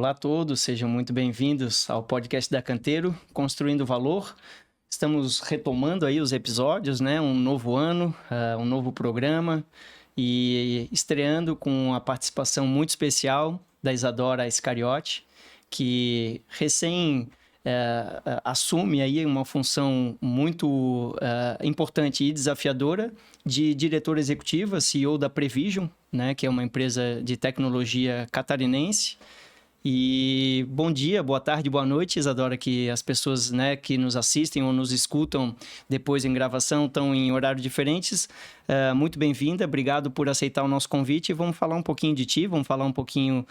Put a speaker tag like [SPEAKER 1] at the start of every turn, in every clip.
[SPEAKER 1] Olá a todos, sejam muito bem-vindos ao podcast da Canteiro, Construindo Valor. Estamos retomando aí os episódios, né? Um novo ano, um novo programa e estreando com a participação muito especial da Isadora Iscariote, que recém assume aí uma função muito importante e desafiadora de diretora executiva, CEO da Prevision, né? Que é uma empresa de tecnologia catarinense. E bom dia, boa tarde, boa noite, Isadora, que as pessoas, né, que nos assistem ou nos escutam depois em gravação estão em horários diferentes. Muito bem-vinda, obrigado por aceitar o nosso convite. Vamos falar um pouquinho de ti, vamos falar um pouquinho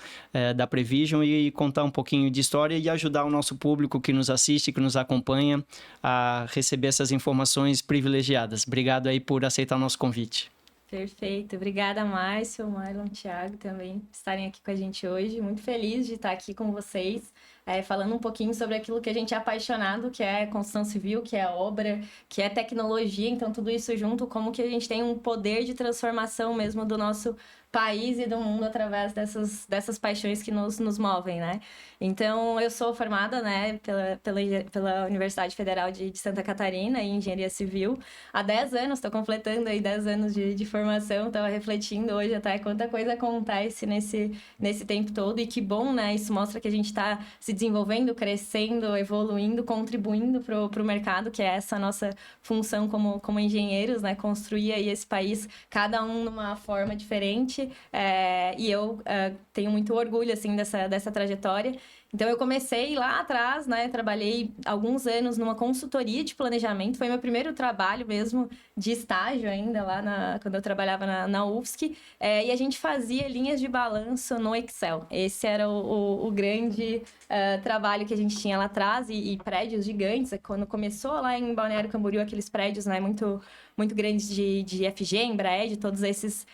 [SPEAKER 1] da Prevision e contar um pouquinho de história e ajudar o nosso público que nos assiste, que nos acompanha a receber essas informações privilegiadas. Obrigado aí por aceitar o nosso convite.
[SPEAKER 2] Perfeito. Obrigada, Márcio, Marlon, Thiago, também por estarem aqui com a gente hoje. Muito feliz de estar aqui com vocês, falando um pouquinho sobre aquilo que a gente é apaixonado, que é construção civil, que é obra, que é tecnologia. Então, tudo isso junto, como que a gente tem um poder de transformação mesmo do nosso país e do mundo através dessas paixões que nos movem, né? Então, eu sou formada, né, pela Universidade Federal de Santa Catarina em Engenharia Civil. Há 10 anos, estou completando aí 10 anos de formação, estava refletindo hoje até quanta coisa acontece nesse tempo todo. E que bom, né? Isso mostra que a gente está se desenvolvendo, crescendo, evoluindo, contribuindo para o mercado, que é essa nossa função como engenheiros, né? Construir aí esse país, cada um numa forma diferente. E eu tenho muito orgulho, assim, dessa trajetória. Então, eu comecei lá atrás, né? Trabalhei alguns anos numa consultoria de planejamento. Foi meu primeiro trabalho mesmo de estágio ainda lá quando eu trabalhava na UFSC. E a gente fazia linhas de balanço no Excel. Esse era o grande trabalho que a gente tinha lá atrás. E prédios gigantes. Quando começou lá em Balneário Camboriú, aqueles prédios, né? Muito grandes de FG, Embraer, todos esses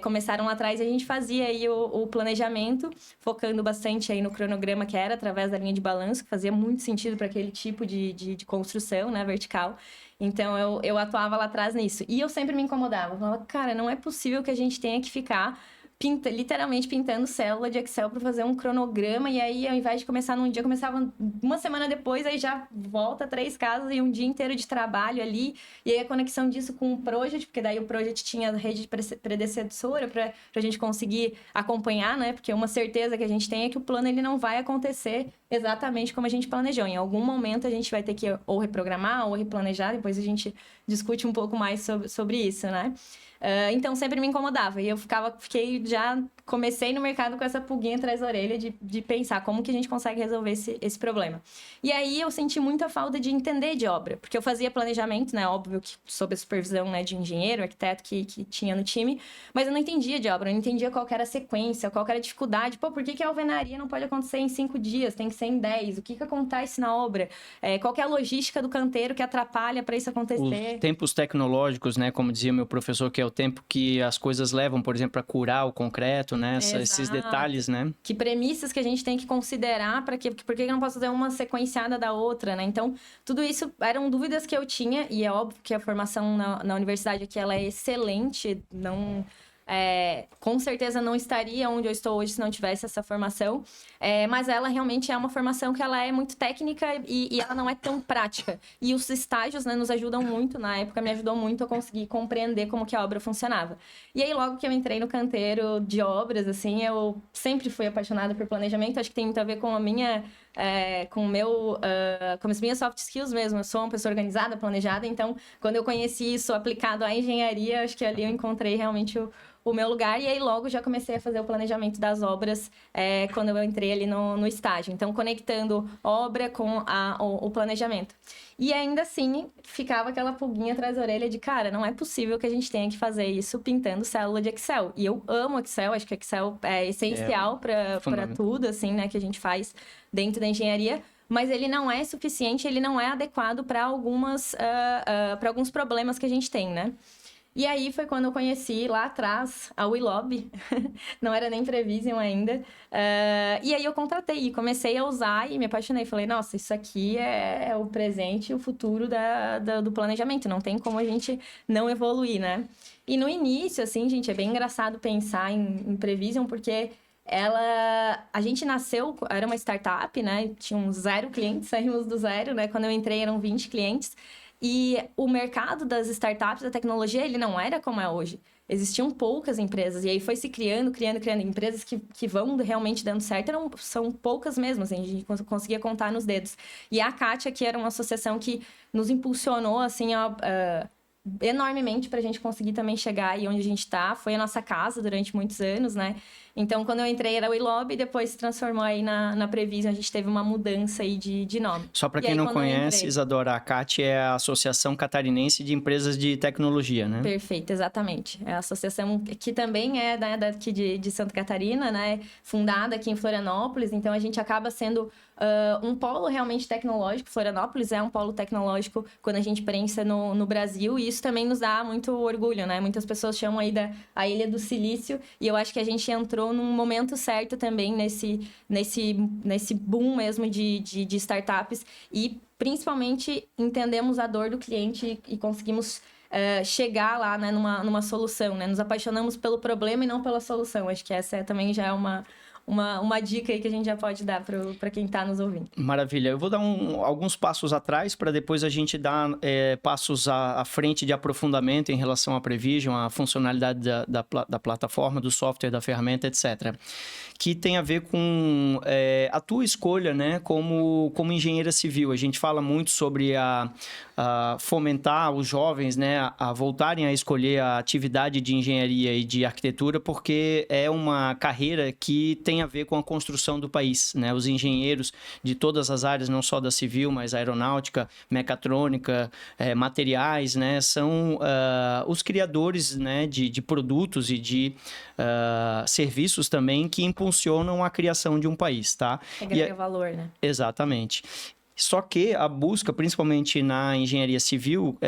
[SPEAKER 2] começaram lá atrás. E a gente fazia aí o planejamento, focando bastante aí no cronograma, que era através da linha de balanço, que fazia muito sentido para aquele tipo de construção, né, vertical. Então, eu atuava lá atrás nisso. E eu sempre me incomodava. Eu falava, cara, não é possível que a gente tenha que ficar literalmente pintando célula de Excel para fazer um cronograma, e aí ao invés de começar num dia, começava uma semana depois, aí já volta 3 casas e um dia inteiro de trabalho ali, e aí a conexão disso com o Project, porque daí o Project tinha rede predecessora para a gente conseguir acompanhar, né, porque uma certeza que a gente tem é que o plano ele não vai acontecer exatamente como a gente planejou. Em algum momento a gente vai ter que ou reprogramar ou replanejar, depois a gente discute um pouco mais sobre isso, né? Então, sempre me incomodava. E eu comecei no mercado com essa pulguinha atrás da orelha de pensar como que a gente consegue resolver esse problema. E aí, eu senti muita falta de entender de obra. Porque eu fazia planejamento, né? Óbvio que sob a supervisão, né, de engenheiro, arquiteto que tinha no time. Mas eu não entendia de obra. Eu não entendia qual que era a sequência, qual que era a dificuldade. Pô, por que a alvenaria não pode acontecer em 5 dias? Tem que ser em 10. O que acontece na obra? Qual que é a logística do canteiro que atrapalha para isso acontecer?
[SPEAKER 1] Os tempos tecnológicos, né? Como dizia meu professor, que é o tempo que as coisas levam, por exemplo, para curar o concreto, né? Esses detalhes, né?
[SPEAKER 2] Que premissas que a gente tem que considerar por que eu não posso fazer uma sequenciada da outra, né? Então, tudo isso eram dúvidas que eu tinha, e é óbvio que a formação na universidade aqui, ela é excelente, não... com certeza não estaria onde eu estou hoje se não tivesse essa formação, mas ela realmente é uma formação que ela é muito técnica e ela não é tão prática. E os estágios, né, nos ajudam muito, na época me ajudou muito a conseguir compreender como que a obra funcionava. E aí, logo que eu entrei no canteiro de obras, assim, eu sempre fui apaixonada por planejamento, acho que tem muito a ver com a minha... com as minhas soft skills mesmo. Eu sou uma pessoa organizada, planejada, então quando eu conheci isso aplicado à engenharia, acho que ali eu encontrei realmente o meu lugar, e aí logo já comecei a fazer o planejamento das obras quando eu entrei ali no estágio. Então, conectando obra com o planejamento. E ainda assim, ficava aquela pulguinha atrás da orelha de, cara, não é possível que a gente tenha que fazer isso pintando célula de Excel. E eu amo Excel, acho que Excel é essencial para tudo, assim, né, que a gente faz dentro da engenharia. Mas ele não é suficiente, ele não é adequado para alguns problemas que a gente tem, né? E aí foi quando eu conheci lá atrás a WeLob, não era nem Prevision ainda. E aí eu contratei e comecei a usar e me apaixonei. Falei, nossa, isso aqui é o presente e o futuro do planejamento. Não tem como a gente não evoluir, né? E no início, assim, gente, é bem engraçado pensar em Prevision, porque a gente nasceu, era uma startup, né? Tinha 0 clientes, saímos do zero, né? Quando eu entrei eram 20 clientes. E o mercado das startups, da tecnologia, ele não era como é hoje. Existiam poucas empresas, e aí foi se criando. Empresas que vão realmente dando certo são poucas mesmo, assim, a gente conseguia contar nos dedos. E a Kátia, que era uma associação que nos impulsionou, assim, enormemente para a gente conseguir também chegar aí onde a gente está. Foi a nossa casa durante muitos anos, né? Então, quando eu entrei era o iLobby, depois se transformou aí na Prevision, a gente teve uma mudança aí de nome.
[SPEAKER 1] Só para quem não conhece, Isadora, a CAT é a Associação Catarinense de Empresas de Tecnologia, né?
[SPEAKER 2] Perfeito, exatamente. É a associação que também é daqui de Santa Catarina, né? Fundada aqui em Florianópolis, então a gente acaba sendo um polo realmente tecnológico. Florianópolis é um polo tecnológico quando a gente pensa no Brasil, e isso também nos dá muito orgulho, né? Muitas pessoas chamam aí a Ilha do Silício, e eu acho que a gente entrou num momento certo também nesse boom mesmo de startups, e principalmente entendemos a dor do cliente e conseguimos chegar lá, né, numa solução, né? Nos apaixonamos pelo problema e não pela solução. Acho que essa também já é uma dica aí que a gente já pode dar para quem está nos ouvindo.
[SPEAKER 1] Maravilha. Eu vou dar alguns passos atrás para depois a gente dar passos à frente de aprofundamento em relação à Prevision, à funcionalidade da plataforma, do software, da ferramenta, etc. Que tem a ver com a tua escolha, né, como engenheira civil. A gente fala muito sobre a fomentar os jovens, né, a voltarem a escolher a atividade de engenharia e de arquitetura, porque é uma carreira que tem a ver com a construção do país, né? Os engenheiros de todas as áreas, não só da civil, mas aeronáutica, mecatrônica, materiais, né, são os criadores, né, de produtos e de serviços também que impulsionam a criação de um país, tá?
[SPEAKER 2] Agrega valor, né?
[SPEAKER 1] Exatamente. Só que a busca, principalmente na engenharia civil,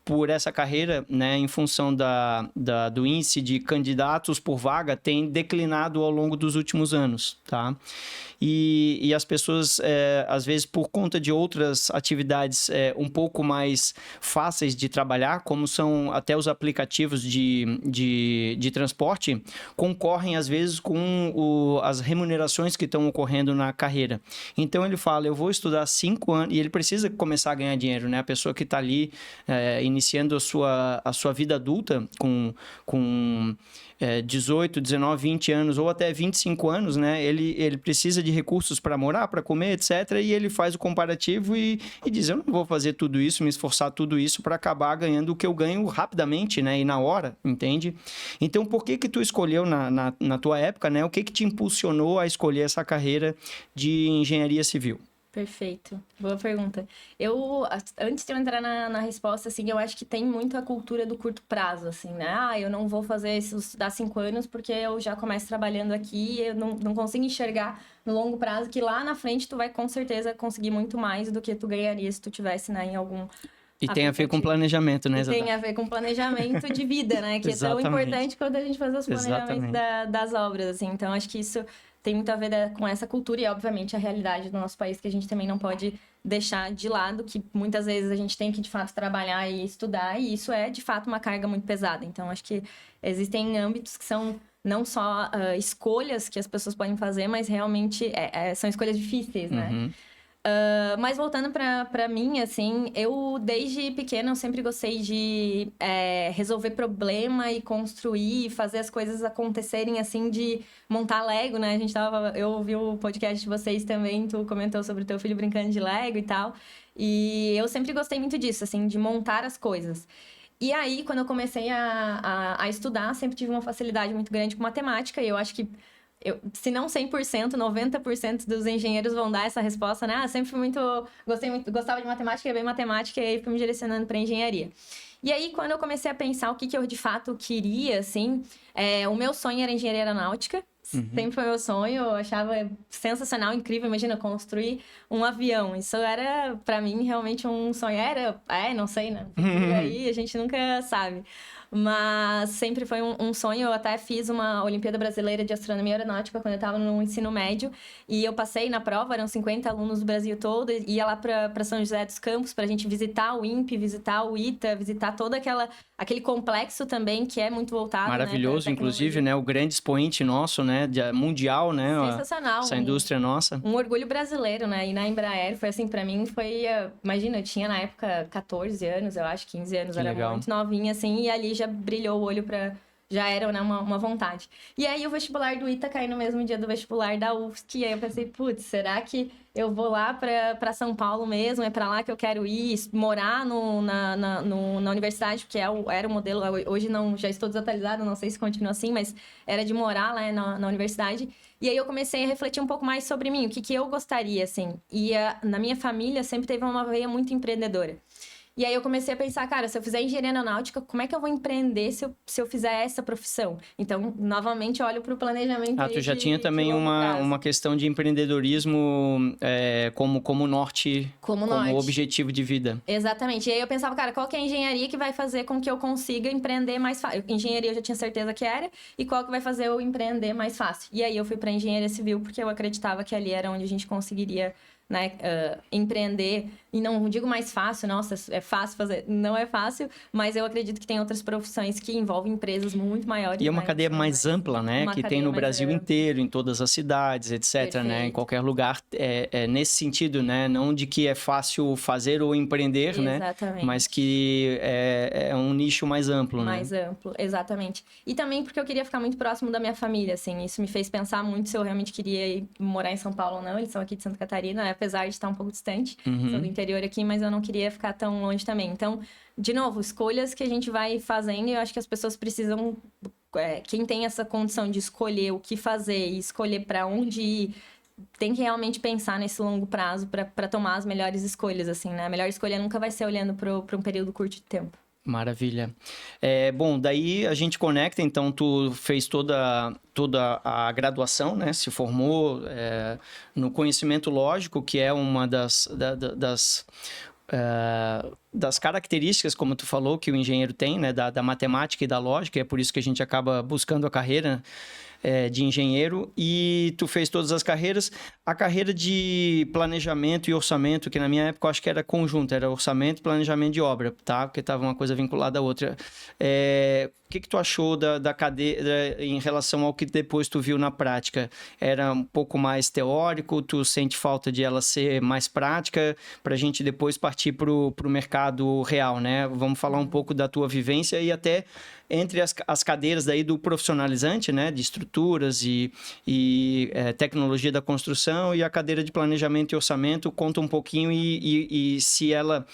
[SPEAKER 1] por essa carreira, né, em função do índice de candidatos por vaga, tem declinado ao longo dos últimos anos, tá? E as pessoas, às vezes, por conta de outras atividades um pouco mais fáceis de trabalhar, como são até os aplicativos de transporte, concorrem, às vezes, com as remunerações que estão ocorrendo na carreira. Então, ele fala, eu vou estudar 5 anos, e ele precisa começar a ganhar dinheiro, né? A pessoa que está ali iniciando a sua vida adulta com 18, 19, 20 anos ou até 25 anos, né? Ele precisa de recursos para morar, para comer, etc. E ele faz o comparativo e diz, eu não vou fazer tudo isso, me esforçar tudo isso para acabar ganhando o que eu ganho rapidamente, né? E na hora, entende? Então, por que tu escolheu na tua época, né? O que te impulsionou a escolher essa carreira de engenharia civil?
[SPEAKER 2] Perfeito. Boa pergunta. Antes de eu entrar na resposta, assim, eu acho que tem muito a cultura do curto prazo, assim, né? Eu não vou fazer isso, estudar 5 anos porque eu já começo trabalhando aqui, eu não consigo enxergar no longo prazo que lá na frente tu vai com certeza conseguir muito mais do que tu ganharia se tu tivesse, né, em algum...
[SPEAKER 1] E tem a ver com planejamento, né,
[SPEAKER 2] Isadora? Tem a ver com planejamento de vida, né? Que é tão importante quando a gente faz os planejamentos das obras, assim. Então, acho que isso tem muito a ver com essa cultura e, obviamente, a realidade do nosso país, que a gente também não pode deixar de lado, que muitas vezes a gente tem que, de fato, trabalhar e estudar, e isso é, de fato, uma carga muito pesada. Então, acho que existem âmbitos que são não só escolhas que as pessoas podem fazer, mas realmente são escolhas difíceis, né?
[SPEAKER 1] Uhum.
[SPEAKER 2] Mas voltando pra mim, assim, eu desde pequena eu sempre gostei de resolver problema e construir, fazer as coisas acontecerem, assim, de montar Lego, né? Eu ouvi o podcast de vocês também, tu comentou sobre o teu filho brincando de Lego e tal, e eu sempre gostei muito disso, assim, de montar as coisas. E aí, quando eu comecei a estudar, sempre tive uma facilidade muito grande com matemática, e eu acho que se não 100%, 90% dos engenheiros vão dar essa resposta, né? Sempre fui gostava de matemática, ia bem matemática, e aí fui me direcionando para engenharia. E aí, quando eu comecei a pensar o que eu de fato queria, assim, o meu sonho era engenharia aeronáutica. Uhum. Sempre foi meu sonho, eu achava sensacional, incrível. Imagina, construir um avião. Isso era, para mim, realmente um sonho. Não sei, né? E aí a gente nunca sabe. Mas sempre foi um sonho. Eu até fiz uma Olimpíada Brasileira de Astronomia Aeronáutica quando eu estava no ensino médio. E eu passei na prova, eram 50 alunos do Brasil todo. Ia lá para São José dos Campos para a gente visitar o INPE, visitar o ITA, visitar todo aquele complexo também que é muito voltado.
[SPEAKER 1] Maravilhoso, né, inclusive, né? O grande expoente nosso, né? né? Mundial, né?
[SPEAKER 2] Sensacional.
[SPEAKER 1] Essa indústria nossa.
[SPEAKER 2] Um orgulho brasileiro, né? E na Embraer foi assim, pra mim foi... Imagina, eu tinha na época 14 anos, eu acho, 15 anos. Era
[SPEAKER 1] legal.
[SPEAKER 2] Muito novinha, assim. E ali já brilhou o olho pra... Já era, né, uma vontade. E aí o vestibular do ITA caiu no mesmo dia do vestibular da UFSC. E aí eu pensei, putz, será que eu vou lá pra São Paulo mesmo? É pra lá que eu quero ir, morar na universidade, porque era o modelo. Hoje não, já estou desatualizada, não sei se continua assim, mas era de morar lá na universidade. E aí eu comecei a refletir um pouco mais sobre mim, o que eu gostaria, assim. E na minha família sempre teve uma veia muito empreendedora. E aí eu comecei a pensar, cara, se eu fizer engenharia aeronáutica, como é que eu vou empreender se eu fizer essa profissão? Então, novamente, eu olho para o planejamento.
[SPEAKER 1] Tu já tinha também uma questão de empreendedorismo como norte, como objetivo de vida.
[SPEAKER 2] Exatamente. E aí eu pensava, cara, qual que é a engenharia que vai fazer com que eu consiga empreender mais fácil? Engenharia eu já tinha certeza que era, e qual que vai fazer eu empreender mais fácil? E aí eu fui para engenharia civil, porque eu acreditava que ali era onde a gente conseguiria, né, empreender, e não digo mais fácil, nossa, é fácil fazer, não é fácil, mas eu acredito que tem outras profissões que envolvem empresas muito maiores.
[SPEAKER 1] E é uma cadeia mais ampla, né, que tem no Brasil inteiro, em todas as cidades, etc, Perfeito. Né, em qualquer lugar, nesse sentido, né, não de que é fácil fazer ou empreender,
[SPEAKER 2] exatamente.
[SPEAKER 1] Né, mas que é um nicho mais amplo,
[SPEAKER 2] mais amplo, exatamente. E também porque eu queria ficar muito próximo da minha família, assim, isso me fez pensar muito se eu realmente queria ir morar em São Paulo ou não. Eles são aqui de Santa Catarina, apesar de estar um pouco distante, sou do interior aqui, mas eu não queria ficar tão longe também. Então, de novo, escolhas que a gente vai fazendo, e eu acho que as pessoas precisam, quem tem essa condição de escolher o que fazer e escolher para onde ir, tem que realmente pensar nesse longo prazo para tomar as melhores escolhas, assim, né? A melhor escolha nunca vai ser olhando para um período curto de tempo.
[SPEAKER 1] Maravilha. Bom, daí a gente conecta, então tu fez toda a graduação, né? Se formou no conhecimento lógico, que é uma das características, como tu falou, que o engenheiro tem, né? Da matemática e da lógica, e é por isso que a gente acaba buscando a carreira de engenheiro, e tu fez todas as carreiras. A carreira de planejamento e orçamento, que na minha época eu acho que era conjunto, era orçamento e planejamento de obra, tá? Porque estava uma coisa vinculada à outra. O que tu achou da cadeira em relação ao que depois tu viu na prática? Era um pouco mais teórico? Tu sente falta de ela ser mais prática para a gente depois partir para o mercado real, né? Vamos falar um pouco da tua vivência e até entre as cadeiras daí do profissionalizante, né? De estruturas e tecnologia da construção, e a cadeira de planejamento e orçamento. Conta um pouquinho e se ela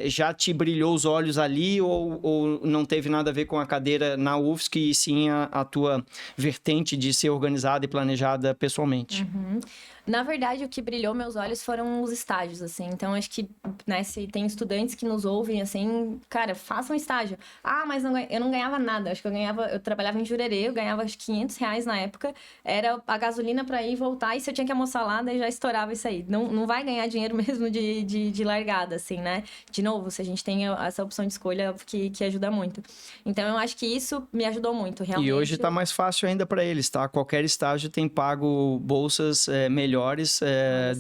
[SPEAKER 1] já te brilhou os olhos ali ou não teve nada a ver com a cadeira na UFSC, e sim a tua vertente de ser organizada e planejada pessoalmente.
[SPEAKER 2] Na verdade, o que brilhou meus olhos foram os estágios, assim. Então, acho que, né, se tem estudantes que nos ouvem, assim, cara, façam estágio. Ah, mas eu não ganhava nada. Acho que eu trabalhava em Jurerê, eu ganhava acho, R$500 na época. Era a gasolina para ir e voltar, e se eu tinha que almoçar lá, daí já estourava isso aí. Não vai ganhar dinheiro mesmo de largada, assim, né? De novo, se a gente tem essa opção de escolha que ajuda muito. Então, eu acho que isso me ajudou muito, realmente.
[SPEAKER 1] E hoje tá mais fácil ainda para eles, tá? Qualquer estágio tem pago bolsas melhores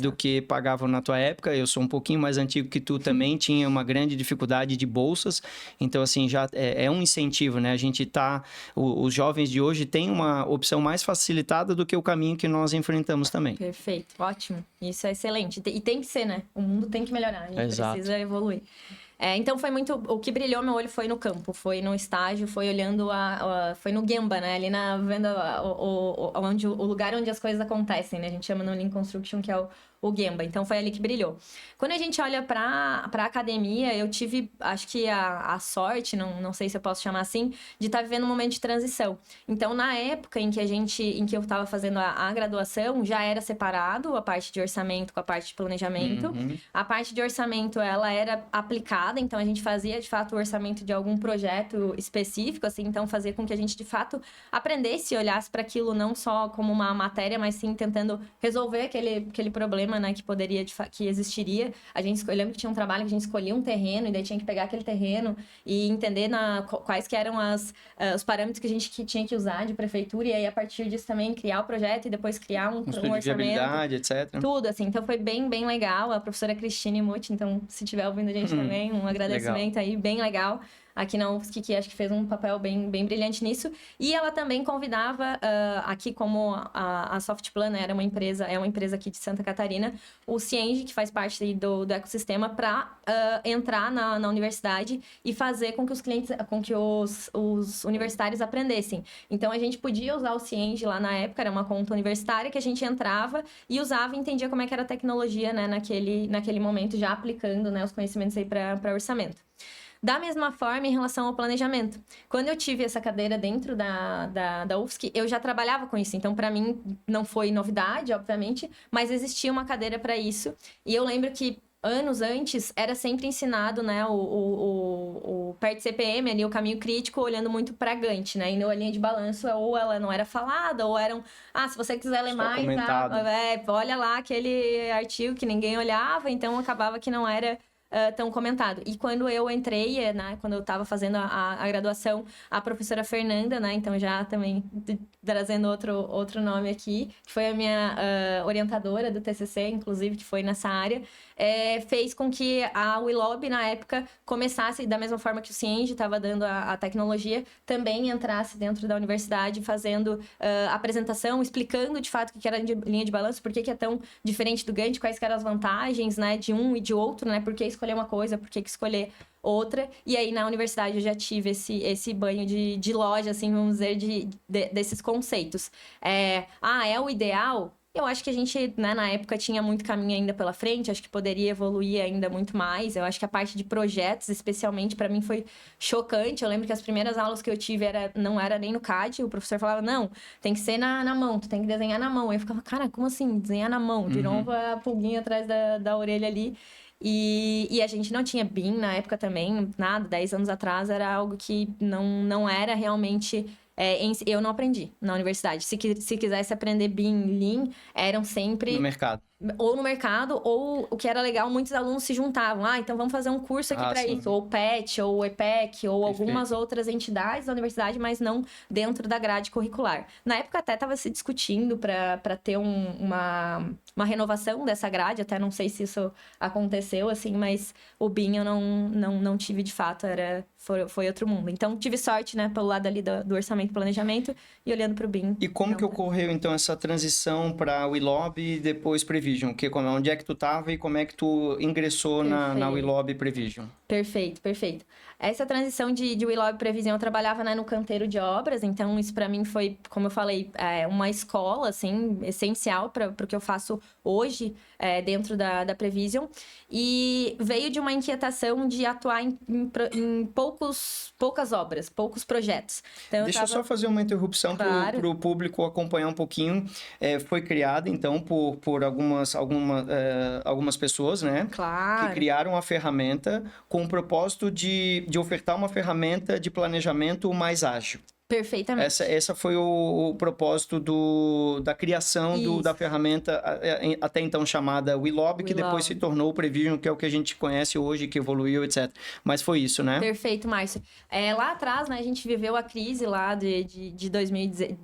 [SPEAKER 1] do que pagavam na tua época. Eu sou um pouquinho mais antigo que tu também, tinha uma grande dificuldade de bolsas, então assim, já é um incentivo, né? A gente os jovens de hoje têm uma opção mais facilitada do que o caminho que nós enfrentamos também.
[SPEAKER 2] Perfeito, ótimo, isso é excelente, e tem que ser, né? O mundo tem que melhorar, a gente precisa evoluir. Então foi muito... O que brilhou meu olho foi no campo, foi no estágio, foi olhando foi no Gemba, né? Ali vendo o lugar onde as coisas acontecem, né? A gente chama no Lean Construction, que é o Gemba. Então foi ali que brilhou. Quando a gente olha para academia, eu tive, acho que a sorte, não sei se eu posso chamar assim, de estar vivendo um momento de transição. Então, na época em que eu estava fazendo a graduação, já era separado a parte de orçamento com a parte de planejamento. A parte de orçamento, ela era aplicada, então a gente fazia, de fato, o orçamento de algum projeto específico, assim, então fazia com que a gente, de fato, aprendesse e olhasse para aquilo não só como uma matéria, mas sim tentando resolver aquele problema, né, que existiria. Eu lembro que tinha um trabalho que a gente escolhia um terreno, e daí tinha que pegar aquele terreno e entender quais que eram os parâmetros que a gente tinha que usar de prefeitura, e aí a partir disso também criar o projeto e depois criar um orçamento.
[SPEAKER 1] De viabilidade, etc.
[SPEAKER 2] Tudo, assim. Então foi bem, bem legal. A professora Cristine Mutti, então se estiver ouvindo a gente também, um agradecimento legal. Aí, bem legal. aqui na UFSC, que acho que fez um papel bem brilhante nisso. E ela também convidava, aqui como a Softplan, né, é uma empresa aqui de Santa Catarina, o Cienge, que faz parte do ecossistema, para entrar na universidade e fazer com que os clientes, com que os universitários aprendessem. Então, a gente podia usar o Cienge lá na época, era uma conta universitária que a gente entrava e usava e entendia como é que era a tecnologia, né, naquele momento, já aplicando, né, os conhecimentos aí para orçamento. Da mesma forma, em relação ao planejamento. Quando eu tive essa cadeira dentro da UFSC, eu já trabalhava com isso. Então, para mim, não foi novidade, obviamente, mas existia uma cadeira para isso. E eu lembro que anos antes, era sempre ensinado, né, o PERT CPM, ali, o caminho crítico, olhando muito para Gantt, né, e na linha de balanço, ou ela não era falada, ou eram, se você quiser ler mais, olha lá aquele artigo que ninguém olhava, então acabava que não era tão comentado. E quando eu entrei, né, quando eu estava fazendo a graduação, a professora Fernanda, né, então já também trazendo outro nome aqui, que foi a minha orientadora do TCC, inclusive, que foi nessa área, fez com que a Willob, na época, começasse, da mesma forma que o Cienge estava dando a tecnologia, também entrasse dentro da universidade, fazendo apresentação, explicando de fato o que era linha de balanço, por que é tão diferente do Gantt, quais eram as vantagens, né, de um e de outro, né, por que escolher uma coisa, por que escolher outra. E aí, na universidade, eu já tive esse banho de loja, assim, vamos dizer, desses conceitos. É o ideal? Eu acho que a gente, né, na época, tinha muito caminho ainda pela frente, acho que poderia evoluir ainda muito mais. Eu acho que a parte de projetos, especialmente, para mim foi chocante. Eu lembro que as primeiras aulas que eu tive não era nem no CAD, o professor falava, não, tem que ser na mão, tu tem que desenhar na mão. Eu ficava, cara, como assim, desenhar na mão? De novo a pulguinha atrás da orelha ali. E a gente não tinha BIM na época também, nada, 10 anos atrás era algo que não era realmente... eu não aprendi na universidade. Se quisesse aprender BIM, Lean, eram sempre...
[SPEAKER 1] No mercado.
[SPEAKER 2] Ou no mercado, ou o que era legal, muitos alunos se juntavam. Então vamos fazer um curso aqui para isso. Ou o PET, ou o EPEC, ou algumas outras entidades da universidade, mas não dentro da grade curricular. Na época até estava se discutindo para ter uma renovação dessa grade, até não sei se isso aconteceu, assim, mas o BIM eu não tive de fato, foi outro mundo. Então tive sorte, né, pelo lado ali do orçamento e planejamento e olhando para o BIM.
[SPEAKER 1] E como que ocorreu, então, essa transição para o Willob e depois Prevision? Onde é que tu estava e como é que tu ingressou na Willob Prevision?
[SPEAKER 2] Perfeito. Essa transição de Willob Prevision, eu trabalhava, né, no canteiro de obras, então isso para mim foi, como eu falei, uma escola, assim, essencial para o que eu faço hoje dentro da Prevision. E veio de uma inquietação de atuar em poucas obras, poucos projetos. Então,
[SPEAKER 1] Deixa eu só fazer uma interrupção para o público acompanhar um pouquinho. Foi criada, então, por algumas pessoas, né?
[SPEAKER 2] Claro.
[SPEAKER 1] Que criaram a ferramenta com o propósito de ofertar uma ferramenta de planejamento mais ágil.
[SPEAKER 2] Perfeitamente.
[SPEAKER 1] Essa foi o propósito da criação da ferramenta até então chamada Willob, que depois se tornou o Prevision, que é o que a gente conhece hoje, que evoluiu, etc. Mas foi isso, né?
[SPEAKER 2] Perfeito, Márcio. Lá atrás, né, a gente viveu a crise lá de 2015,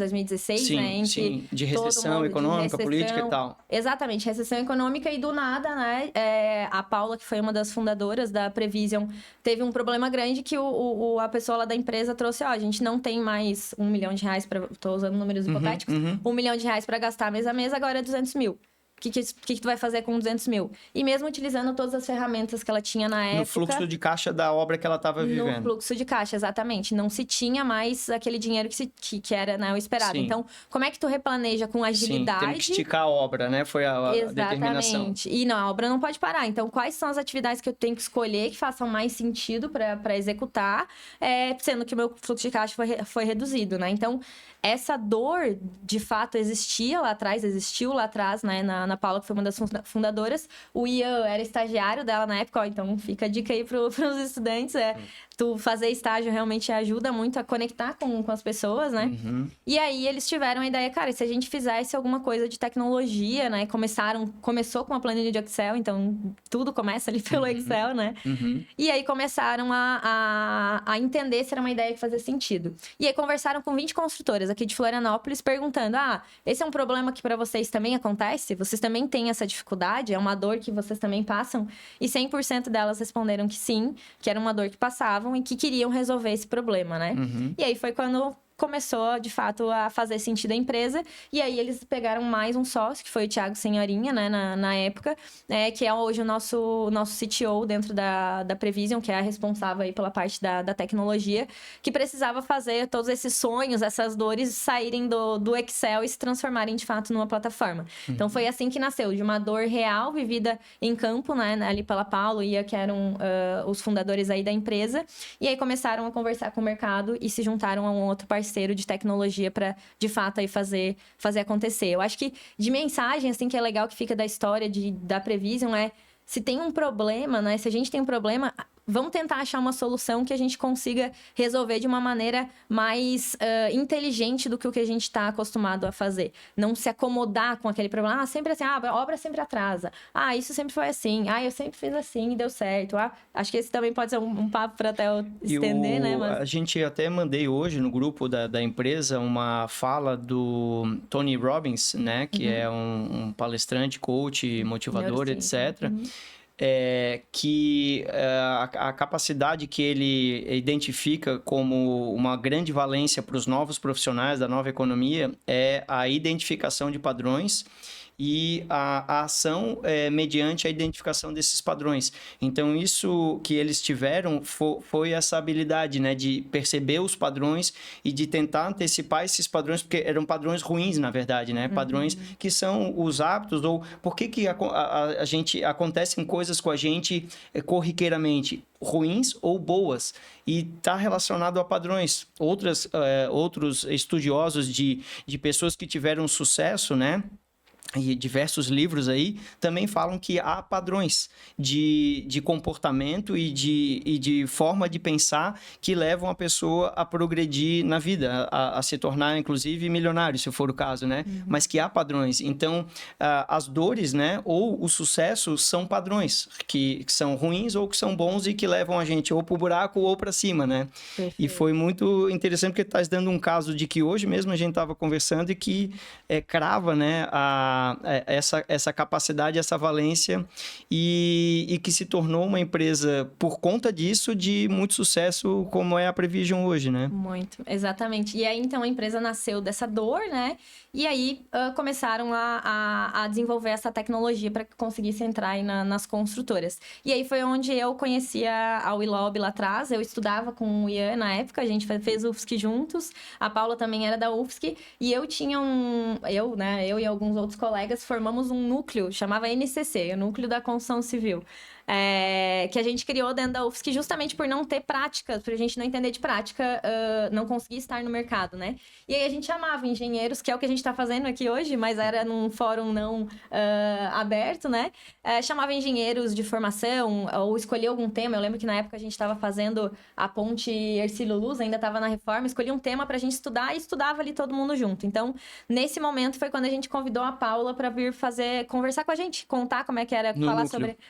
[SPEAKER 2] 2016,
[SPEAKER 1] sim,
[SPEAKER 2] né?
[SPEAKER 1] Sim, de recessão econômica, política e tal.
[SPEAKER 2] Exatamente, recessão econômica e do nada, né? A Paula, que foi uma das fundadoras da Prevision, teve um problema grande que a pessoa lá da empresa trouxe, a gente não tem mais R$1 milhão para... Estou usando números hipotéticos. R$1 milhão para gastar mês a mês, agora é 200 mil. O que tu vai fazer com 200 mil? E mesmo utilizando todas as ferramentas que ela tinha na época...
[SPEAKER 1] No fluxo de caixa da obra que ela estava vivendo.
[SPEAKER 2] No fluxo de caixa, exatamente. Não se tinha mais aquele dinheiro que era, né, o esperado. Sim. Então, como é que tu replaneja com agilidade?
[SPEAKER 1] Sim, tem que esticar a obra, né? Foi a determinação.
[SPEAKER 2] Exatamente. E não, a obra não pode parar. Então, quais são as atividades que eu tenho que escolher que façam mais sentido para executar, sendo que o meu fluxo de caixa foi reduzido, né? Então, essa dor, de fato, existiu lá atrás, né? Na Paula, que foi uma das fundadoras. O Ian era estagiário dela na época, então fica a dica aí para os estudantes. Tu fazer estágio realmente ajuda muito a conectar com as pessoas, né?
[SPEAKER 1] Uhum.
[SPEAKER 2] E aí eles tiveram a ideia, cara, se a gente fizesse alguma coisa de tecnologia, né? Começou com uma planilha de Excel, então tudo começa ali pelo Excel, né?
[SPEAKER 1] Uhum.
[SPEAKER 2] E aí começaram a entender se era uma ideia que fazia sentido. E aí conversaram com 20 construtoras aqui de Florianópolis, perguntando, esse é um problema que para vocês também acontece? Vocês vocês também têm essa dificuldade? É uma dor que vocês também passam? E 100% delas responderam que sim, que era uma dor que passavam e que queriam resolver esse problema, né? E aí foi quando começou, de fato, a fazer sentido a empresa. E aí eles pegaram mais um sócio, que foi o Thiago Senhorinha, né, na época, que é hoje o nosso CTO dentro da Prevision, que é a responsável aí pela parte da tecnologia, que precisava fazer todos esses sonhos, essas dores saírem do Excel e se transformarem, de fato, numa plataforma. Então, foi assim que nasceu, de uma dor real vivida em campo, né, ali pela Paulo e Ia, que eram os fundadores aí da empresa. E aí começaram a conversar com o mercado e se juntaram a um outro parceiro de tecnologia para, de fato, aí fazer acontecer. Eu acho que de mensagem, assim, que é legal que fica da história da Prevision se tem um problema, né? Se a gente tem um problema, vamos tentar achar uma solução que a gente consiga resolver de uma maneira mais inteligente do que o que a gente está acostumado a fazer. Não se acomodar com aquele problema. Sempre assim, a obra sempre atrasa. Isso sempre foi assim. Eu sempre fiz assim e deu certo. Acho que esse também pode ser um papo para até eu estender, né?
[SPEAKER 1] A gente até mandei hoje no grupo da empresa uma fala do Tony Robbins, né? Que é um palestrante, coach, motivador, etc., que a capacidade que ele identifica como uma grande valência para os novos profissionais da nova economia é a identificação de padrões e a ação mediante a identificação desses padrões. Então, isso que eles tiveram foi essa habilidade, né, de perceber os padrões e de tentar antecipar esses padrões, porque eram padrões ruins, na verdade, né? Padrões que são os hábitos, ou por que a gente acontecem coisas com a gente corriqueiramente, ruins ou boas, e está relacionado a padrões. Outros estudiosos de pessoas que tiveram sucesso, né? E diversos livros aí também falam que há padrões de comportamento e de forma de pensar que levam a pessoa a progredir na vida, a se tornar, inclusive, milionário, se for o caso, né? Mas que há padrões. Então, as dores, né, ou o sucesso são padrões que são ruins ou que são bons e que levam a gente ou para o buraco ou para cima, né? Perfeito. E foi muito interessante porque estás dando um caso de que hoje mesmo a gente estava conversando e que crava, né, essa capacidade, essa valência e que se tornou uma empresa, por conta disso, de muito sucesso, como é a Prevision hoje, né?
[SPEAKER 2] Muito, exatamente. E aí, então, a empresa nasceu dessa dor, né? E aí, começaram a desenvolver essa tecnologia para que conseguisse entrar aí nas construtoras. E aí, foi onde eu conhecia a WeLob lá atrás. Eu estudava com o Ian na época, a gente fez UFSC juntos. A Paula também era da UFSC. E eu tinha eu e alguns outros colegas formamos um núcleo, chamava NCC, o Núcleo da Construção Civil. Que a gente criou dentro da UFSC justamente por não ter prática, por a gente não entender de prática, não conseguir estar no mercado, né? E aí a gente chamava engenheiros, que é o que a gente está fazendo aqui hoje, mas era num fórum não aberto, né? Chamava engenheiros de formação, ou escolhia algum tema. Eu lembro que na época a gente estava fazendo a ponte Hercílio Luz, ainda estava na reforma, escolhia um tema para a gente estudar e estudava ali todo mundo junto. Então, nesse momento foi quando a gente convidou a Paula para vir conversar com a gente, contar como é que era,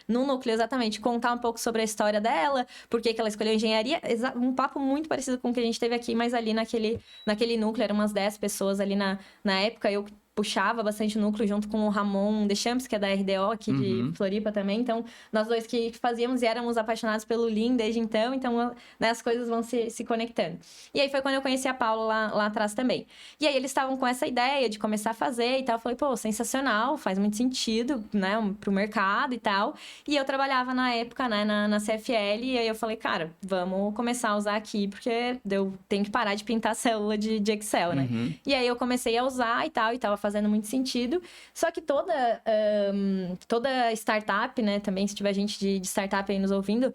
[SPEAKER 2] no núcleo, exatamente, contar um pouco sobre a história dela, por que ela escolheu engenharia, um papo muito parecido com o que a gente teve aqui, mas ali naquele núcleo, eram umas 10 pessoas ali na época, eu puxava bastante o núcleo junto com o Ramon Deschamps, que é da RDO aqui de Floripa também. Então, nós dois que fazíamos e éramos apaixonados pelo Lean desde então, né, as coisas vão se conectando. E aí foi quando eu conheci a Paula lá atrás também. E aí eles estavam com essa ideia de começar a fazer e tal. Eu falei, pô, sensacional, faz muito sentido, né, pro mercado e tal. E eu trabalhava na época, né, na CFL, e aí eu falei, cara, vamos começar a usar aqui, porque eu tenho que parar de pintar célula de Excel, né? E aí eu comecei a usar e tal, e tava fazendo muito sentido. Só que toda startup, né, também, se tiver gente de startup aí nos ouvindo,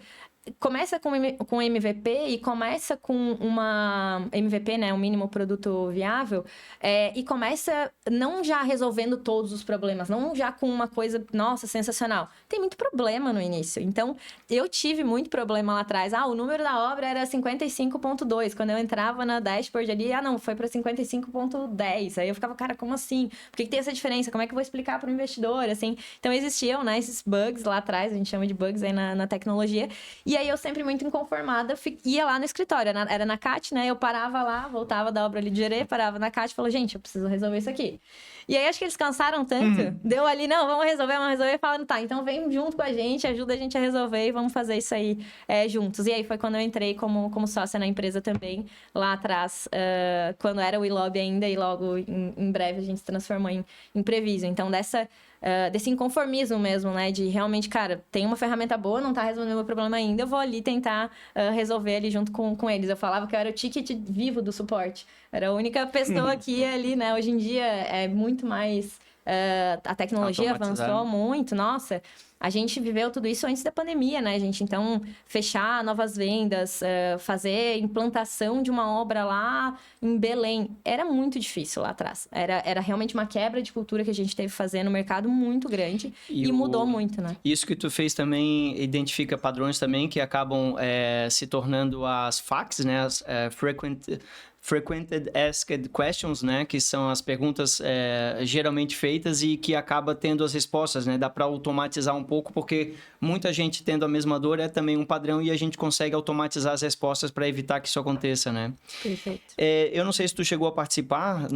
[SPEAKER 2] começa com MVP e começa com uma MVP, né, um mínimo produto viável, e começa não já resolvendo todos os problemas, não já com uma coisa, nossa, sensacional. Tem muito problema no início. Então, eu tive muito problema lá atrás. O número da obra era 55.2. Quando eu entrava na dashboard ali, não, foi para 55.10. Aí eu ficava, cara, como assim? Por que tem essa diferença? Como é que eu vou explicar para o investidor? Assim, então, existiam, né, esses bugs lá atrás, a gente chama de bugs aí na tecnologia. E aí eu sempre muito inconformada, ia lá no escritório, era na CAT, né? Eu parava lá, voltava da obra ali de Gerê, parava na CAT e falava, gente, eu preciso resolver isso aqui. E aí acho que eles cansaram tanto, deu ali, não, vamos resolver, falando, tá, então vem junto com a gente, ajuda a gente a resolver e vamos fazer isso aí juntos. E aí foi quando eu entrei como sócia na empresa também, lá atrás, quando era o WeLobby ainda, e logo em breve a gente se transformou em Prevision. Então, desse inconformismo mesmo, né? De realmente, cara, tem uma ferramenta boa, não tá resolvendo o meu problema ainda, eu vou ali tentar resolver ali junto com eles. Eu falava que eu era o ticket vivo do suporte. Era a única pessoa que ia ali, né? Hoje em dia é muito mais... a tecnologia avançou muito, nossa... A gente viveu tudo isso antes da pandemia, né, gente? Então, fechar novas vendas, fazer implantação de uma obra lá em Belém, era muito difícil lá atrás. Era realmente uma quebra de cultura que a gente teve que fazer no mercado muito grande e mudou muito, né?
[SPEAKER 1] Isso que tu fez também identifica padrões também que acabam se tornando as FAQs, né? As Frequented Asked Questions, né? Que são as perguntas geralmente feitas e que acaba tendo as respostas, né? Dá para automatizar um pouco, porque muita gente tendo a mesma dor é também um padrão e a gente consegue automatizar as respostas para evitar que isso aconteça, né?
[SPEAKER 2] Perfeito.
[SPEAKER 1] Eu não sei se tu chegou a participar,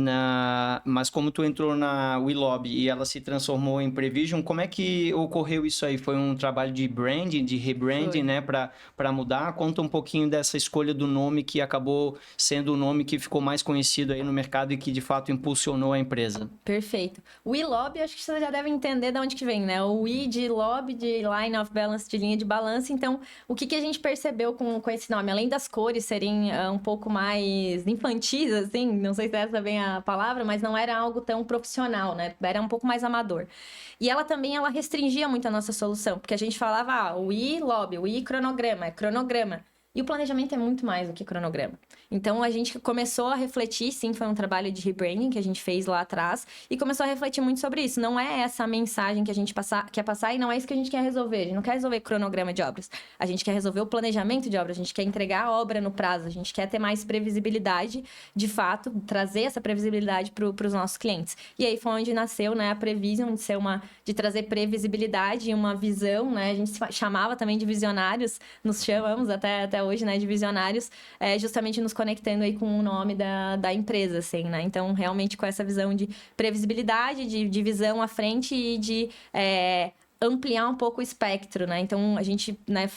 [SPEAKER 1] mas como tu entrou na WeLobby e ela se transformou em Prevision, como é que ocorreu isso aí? Foi um trabalho de branding, de rebranding, né? Para mudar? Conta um pouquinho dessa escolha do nome que acabou sendo o nome que ficou mais conhecido aí no mercado e que de fato impulsionou a empresa.
[SPEAKER 2] Perfeito. O WeLobby, acho que vocês já devem entender de onde que vem, né? O We de lobby, de line of balance, de linha de balanço. Então, o que a gente percebeu com esse nome? Além das cores serem um pouco mais infantis, assim, não sei se essa é bem a palavra, mas não era algo tão profissional, né? Era um pouco mais amador. E ela restringia muito a nossa solução, porque a gente falava, o WeLobby, o WeCronograma, é cronograma. E o planejamento é muito mais do que cronograma. Então, a gente começou a refletir, sim, foi um trabalho de rebranding que a gente fez lá atrás, e começou a refletir muito sobre isso. Não é essa a mensagem que a gente quer passar e não é isso que a gente quer resolver. A gente não quer resolver cronograma de obras. A gente quer resolver o planejamento de obras, a gente quer entregar a obra no prazo, a gente quer ter mais previsibilidade, de fato, trazer essa previsibilidade para os nossos clientes. E aí foi onde nasceu, né, a Prevision, de trazer previsibilidade e uma visão, né? A gente chamava também de visionários, nos chamamos até hoje, né, de visionários, justamente nos conectando aí com o nome da empresa, assim, né? Então, realmente com essa visão de previsibilidade, de visão à frente e de ampliar um pouco o espectro, né? Então, a gente, né,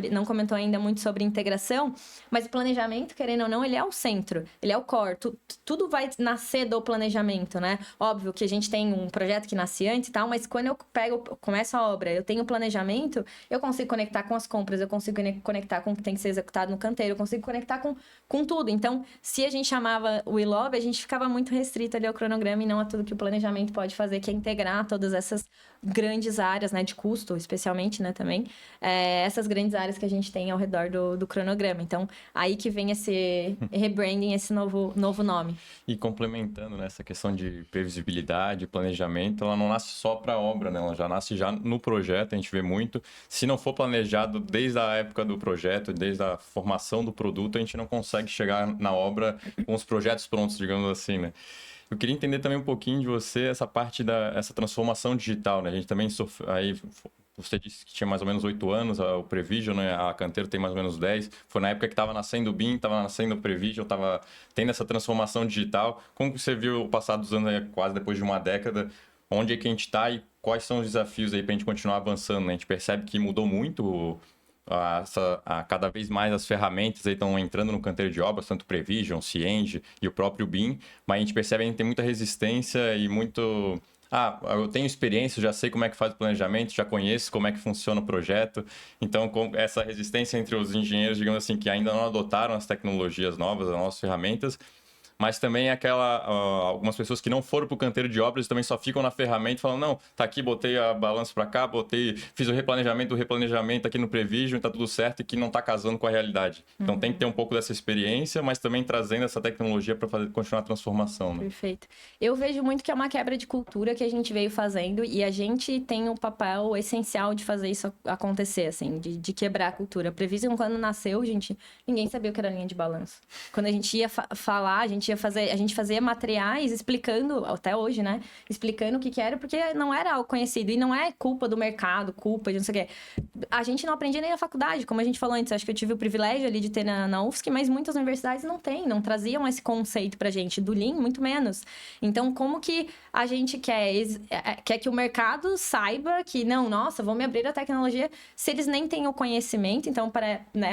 [SPEAKER 2] não comentou ainda muito sobre integração, mas o planejamento, querendo ou não, ele é o centro, ele é o core. Tudo vai nascer do planejamento, né? Óbvio que a gente tem um projeto que nasce antes e tal, mas quando eu começo a obra, eu tenho planejamento, eu consigo conectar com as compras, eu consigo conectar com o que tem que ser executado no canteiro, eu consigo conectar com tudo. Então, se a gente chamava o WeLobby, a gente ficava muito restrito ali ao cronograma e não a tudo que o planejamento pode fazer, que é integrar todas essas grandes áreas, né, de custo, especialmente, né, também, essas grandes áreas que a gente tem ao redor do cronograma. Então, aí que vem esse rebranding, esse novo nome.
[SPEAKER 3] E complementando, né, essa questão de previsibilidade, planejamento, ela não nasce só para a obra, né, ela já nasce já no projeto, a gente vê muito. Se não for planejado desde a época do projeto, desde a formação do produto, a gente não consegue chegar na obra com os projetos prontos, digamos assim, né. Eu queria entender também um pouquinho de você, essa parte essa transformação digital, né? A gente também aí você disse que tinha mais ou menos 8 anos, o Prevision, né? A Canteiro tem mais ou menos 10. Foi na época que estava nascendo o BIM, estava nascendo o Prevision, estava tendo essa transformação digital. Como você viu o passar dos anos, quase depois de uma década, onde é que a gente está e quais são os desafios aí para a gente continuar avançando, né? A gente percebe que mudou muito cada vez mais as ferramentas estão entrando no canteiro de obras, tanto Prevision, Cienge e o próprio BIM, mas a gente percebe que a gente tem muita resistência e muito... eu tenho experiência, já sei como é que faz o planejamento, já conheço como é que funciona o projeto. Então, com essa resistência entre os engenheiros, digamos assim, que ainda não adotaram as tecnologias novas, as novas ferramentas, mas também algumas pessoas que não foram para o canteiro de obras também só ficam na ferramenta e falam, não, tá aqui, botei a balança para cá, fiz o replanejamento aqui no Prevision, tá tudo certo, e que não tá casando com a realidade. Então tem que ter um pouco dessa experiência, mas também trazendo essa tecnologia para continuar a transformação, né?
[SPEAKER 2] Perfeito. Eu vejo muito que é uma quebra de cultura que a gente veio fazendo e a gente tem um papel essencial de fazer isso acontecer, assim, de quebrar a cultura. A Prevision, quando nasceu, ninguém sabia o que era linha de balanço. Quando a gente ia falar, a gente gente fazia materiais explicando, até hoje, né? Explicando o que era, porque não era algo conhecido. E não é culpa do mercado, culpa de não sei o quê. A gente não aprendia nem na faculdade, como a gente falou antes. Acho que eu tive o privilégio ali de ter na UFSC, mas muitas universidades não traziam esse conceito pra gente. Do Lean, muito menos. Então, como que a gente quer que o mercado saiba que, não, nossa, vou me abrir a tecnologia, se eles nem têm o conhecimento, então né,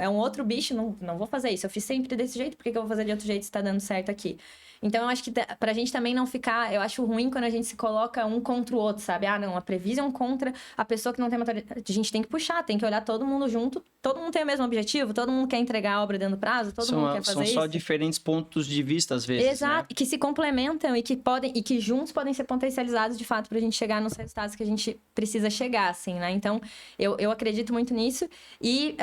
[SPEAKER 2] é um outro bicho, não vou fazer isso. Eu fiz sempre desse jeito, por que eu vou fazer de outro jeito se tá dando certo aqui? Então, eu acho que pra gente também não ficar... Eu acho ruim quando a gente se coloca um contra o outro, sabe? Ah, não, a Prevision contra a pessoa que não tem maturidade. A gente tem que puxar, tem que olhar todo mundo junto. Todo mundo tem o mesmo objetivo, todo mundo quer entregar a obra dentro do prazo, todo mundo quer fazer isso.
[SPEAKER 1] São só diferentes pontos de vista, às vezes,
[SPEAKER 2] exato,
[SPEAKER 1] né?
[SPEAKER 2] Que se complementam e que juntos podem ser potencializados, de fato, pra gente chegar nos resultados que a gente precisa chegar, assim, né? Então, eu acredito muito nisso. E,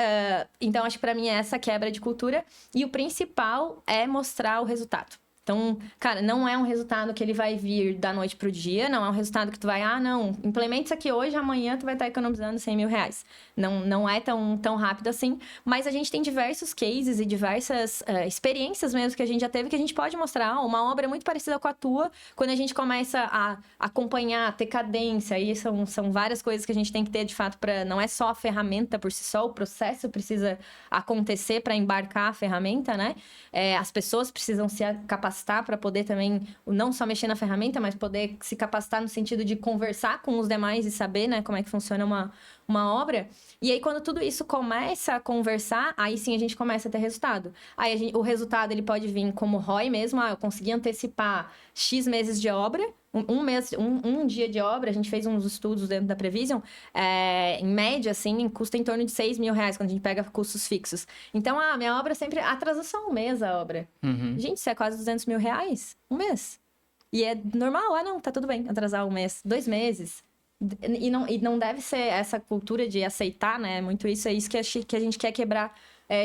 [SPEAKER 2] então, acho que pra mim é essa quebra de cultura. E o principal é mostrar o resultado. Então, cara, não é um resultado que ele vai vir da noite pro dia, não é um resultado que tu vai, não, implementa isso aqui hoje, amanhã tu vai estar economizando 100 mil reais. Não é tão rápido assim, mas a gente tem diversos cases e diversas experiências mesmo que a gente já teve, que a gente pode mostrar. Uma obra muito parecida com a tua, quando a gente começa a acompanhar, ter cadência, aí são várias coisas que a gente tem que ter, de fato, não é só a ferramenta por si só, o processo precisa acontecer para embarcar a ferramenta, né? As pessoas precisam se capacitar para poder também não só mexer na ferramenta, mas poder se capacitar no sentido de conversar com os demais e saber, né, como é que funciona uma obra. E aí, quando tudo isso começa a conversar, aí sim a gente começa a ter resultado. Aí o resultado ele pode vir como ROI mesmo, eu consegui antecipar X meses de obra, um dia de obra, a gente fez uns estudos dentro da Prevision, em média, assim, custa em torno de 6 mil reais, quando a gente pega custos fixos. Então, minha obra sempre atrasa só um mês a obra.
[SPEAKER 1] Uhum.
[SPEAKER 2] Gente, isso é quase 200 mil reais, um mês. E é normal, não, tá tudo bem, atrasar um mês, 2 meses. E não deve ser essa cultura de aceitar, né? Muito isso, é isso que a gente quer quebrar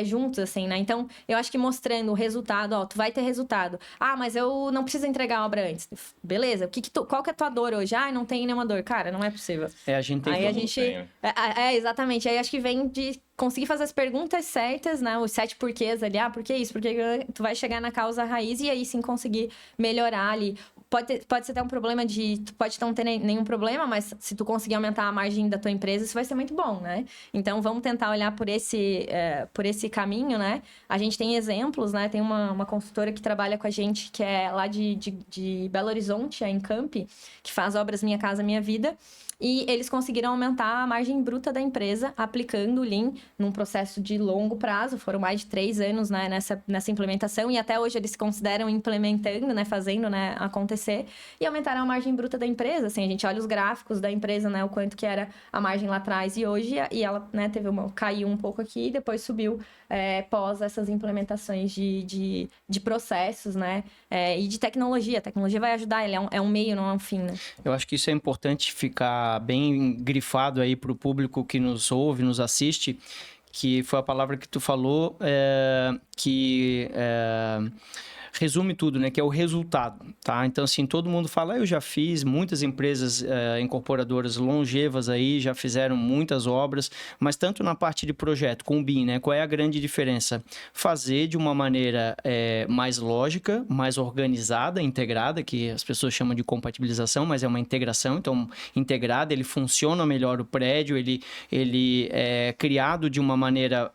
[SPEAKER 2] juntos, assim, né? Então, eu acho que mostrando o resultado, tu vai ter resultado. Mas eu não preciso entregar a obra antes. Beleza, qual que é a tua dor hoje? Não tem nenhuma dor. Cara, não é possível.
[SPEAKER 1] A gente tem
[SPEAKER 2] exatamente. Aí acho que vem de conseguir fazer as perguntas certas, né? Os 7 porquês ali. Por que isso? Porque tu vai chegar na causa raiz e aí sim conseguir melhorar ali. Pode ser até um problema tu pode não ter nenhum problema, mas se tu conseguir aumentar a margem da tua empresa, isso vai ser muito bom, né? Então, vamos tentar olhar por esse caminho, né? A gente tem exemplos, né? Tem uma consultora que trabalha com a gente, que é lá de Belo Horizonte, a Encamp, que faz obras Minha Casa Minha Vida. E eles conseguiram aumentar a margem bruta da empresa aplicando o Lean num processo de longo prazo. Foram mais de 3 anos, né, nessa implementação. E até hoje eles se consideram implementando, né, fazendo, né, acontecer. E aumentaram a margem bruta da empresa. Assim, a gente olha os gráficos da empresa, né, o quanto que era a margem lá atrás e hoje. E ela, né, caiu um pouco aqui e depois subiu pós essas implementações de processos, né, e de tecnologia. A tecnologia vai ajudar, ele é um meio, não é um fim, né?
[SPEAKER 1] Eu acho que isso é importante ficar bem grifado aí para o público que nos ouve, nos assiste, que foi a palavra que tu falou, que resume tudo, né? Que é o resultado, tá? Então, assim, todo mundo fala, eu já fiz, muitas empresas incorporadoras longevas aí já fizeram muitas obras, mas tanto na parte de projeto com o BIM, né? Qual é a grande diferença? Fazer de uma maneira mais lógica, mais organizada, integrada, que as pessoas chamam de compatibilização, mas é uma integração, então, integrada, ele funciona melhor o prédio, ele é criado de uma maneira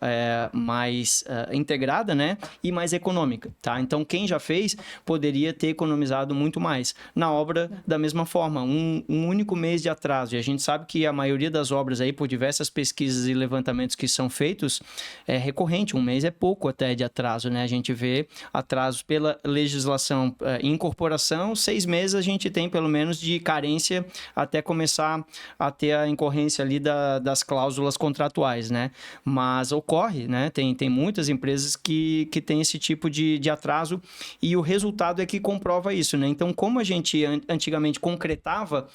[SPEAKER 1] mais integrada, né? E mais econômica, tá? Então, quem já fez, poderia ter economizado muito mais. Na obra, da mesma forma, um único mês de atraso. E a gente sabe que a maioria das obras aí, por diversas pesquisas e levantamentos que são feitos, é recorrente. Um mês é pouco até de atraso, né? A gente vê atrasos pela legislação em incorporação, 6 meses a gente tem pelo menos de carência até começar a ter a incorrência ali das cláusulas contratuais, né? Mas ocorre, né? Tem muitas empresas que têm esse tipo de atraso. E o resultado é que comprova isso, né? Então, como a gente antigamente concretava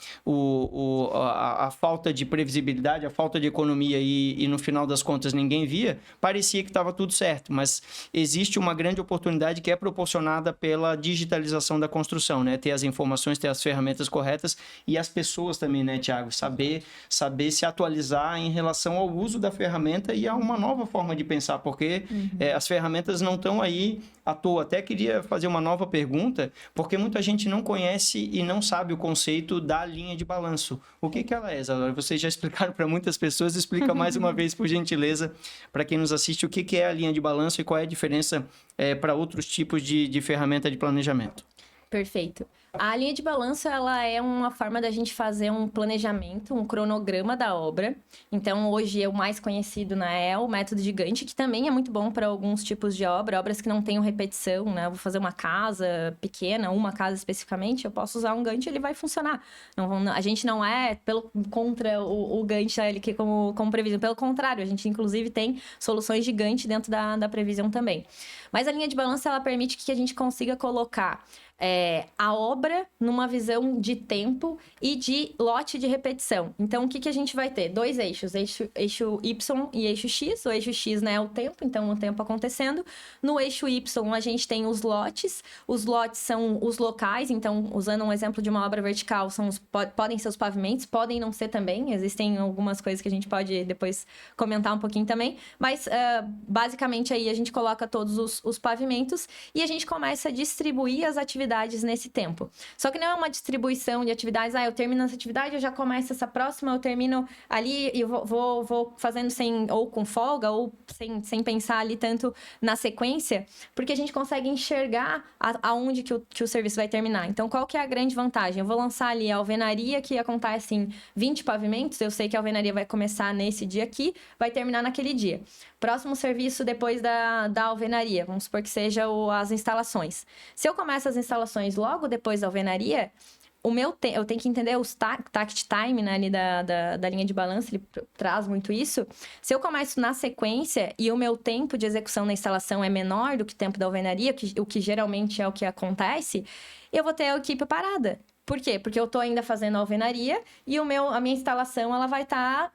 [SPEAKER 1] a falta de previsibilidade, a falta de economia e no final das contas ninguém via, parecia que estava tudo certo. Mas existe uma grande oportunidade que é proporcionada pela digitalização da construção, né? Ter as informações, ter as ferramentas corretas e as pessoas também, né, Thiago? Saber se atualizar em relação ao uso da ferramenta e uma nova forma de pensar, porque as ferramentas não estão aí à toa. Até queria fazer uma nova pergunta, porque muita gente não conhece e não sabe o conceito da linha de balanço. O que ela é, Isadora? Vocês já explicaram para muitas pessoas, explica mais uma vez, por gentileza, para quem nos assiste, o que é a linha de balanço e qual é a diferença para outros tipos de ferramenta de planejamento.
[SPEAKER 2] Perfeito. A linha de balanço, ela é uma forma da gente fazer um planejamento, um cronograma da obra. Então, hoje, o mais conhecido, né, é o método de Gantt, que também é muito bom para alguns tipos de obra, obras que não tenham repetição, né? Eu vou fazer uma casa pequena, uma casa especificamente, eu posso usar um Gantt e ele vai funcionar. A gente não é contra o Gantt ele aqui como previsão. Pelo contrário, a gente, inclusive, tem soluções de Gantt dentro da previsão também. Mas a linha de balanço, ela permite que a gente consiga colocar a obra numa visão de tempo e de lote de repetição. Então, o que a gente vai ter? 2 eixos, eixo Y e eixo X. O eixo X, né, é o tempo, então o tempo acontecendo. No eixo Y, a gente tem os lotes. Os lotes são os locais, então, usando um exemplo de uma obra vertical, podem ser os pavimentos, podem não ser também. Existem algumas coisas que a gente pode depois comentar um pouquinho também. Mas, basicamente, aí a gente coloca todos os pavimentos e a gente começa a distribuir as atividades nesse tempo. Só que não é uma distribuição de atividades, eu termino essa atividade, eu já começo essa próxima, eu termino ali e vou fazendo ou com folga, ou sem pensar ali tanto na sequência, porque a gente consegue enxergar aonde que o serviço vai terminar. Então, qual que é a grande vantagem? Eu vou lançar ali a alvenaria, que acontece em 20 pavimentos, eu sei que a alvenaria vai começar nesse dia aqui, vai terminar naquele dia. Próximo serviço depois da alvenaria, vamos supor que seja as instalações. Se eu começo as instalações logo depois da alvenaria, eu tenho que entender os tact time, né, ali da linha de balanço, ele traz muito isso. Se eu começo na sequência e o meu tempo de execução na instalação é menor do que o tempo da alvenaria, o que geralmente é o que acontece, eu vou ter a equipe parada. Por quê? Porque eu tô ainda fazendo a alvenaria e a minha instalação, ela vai estar...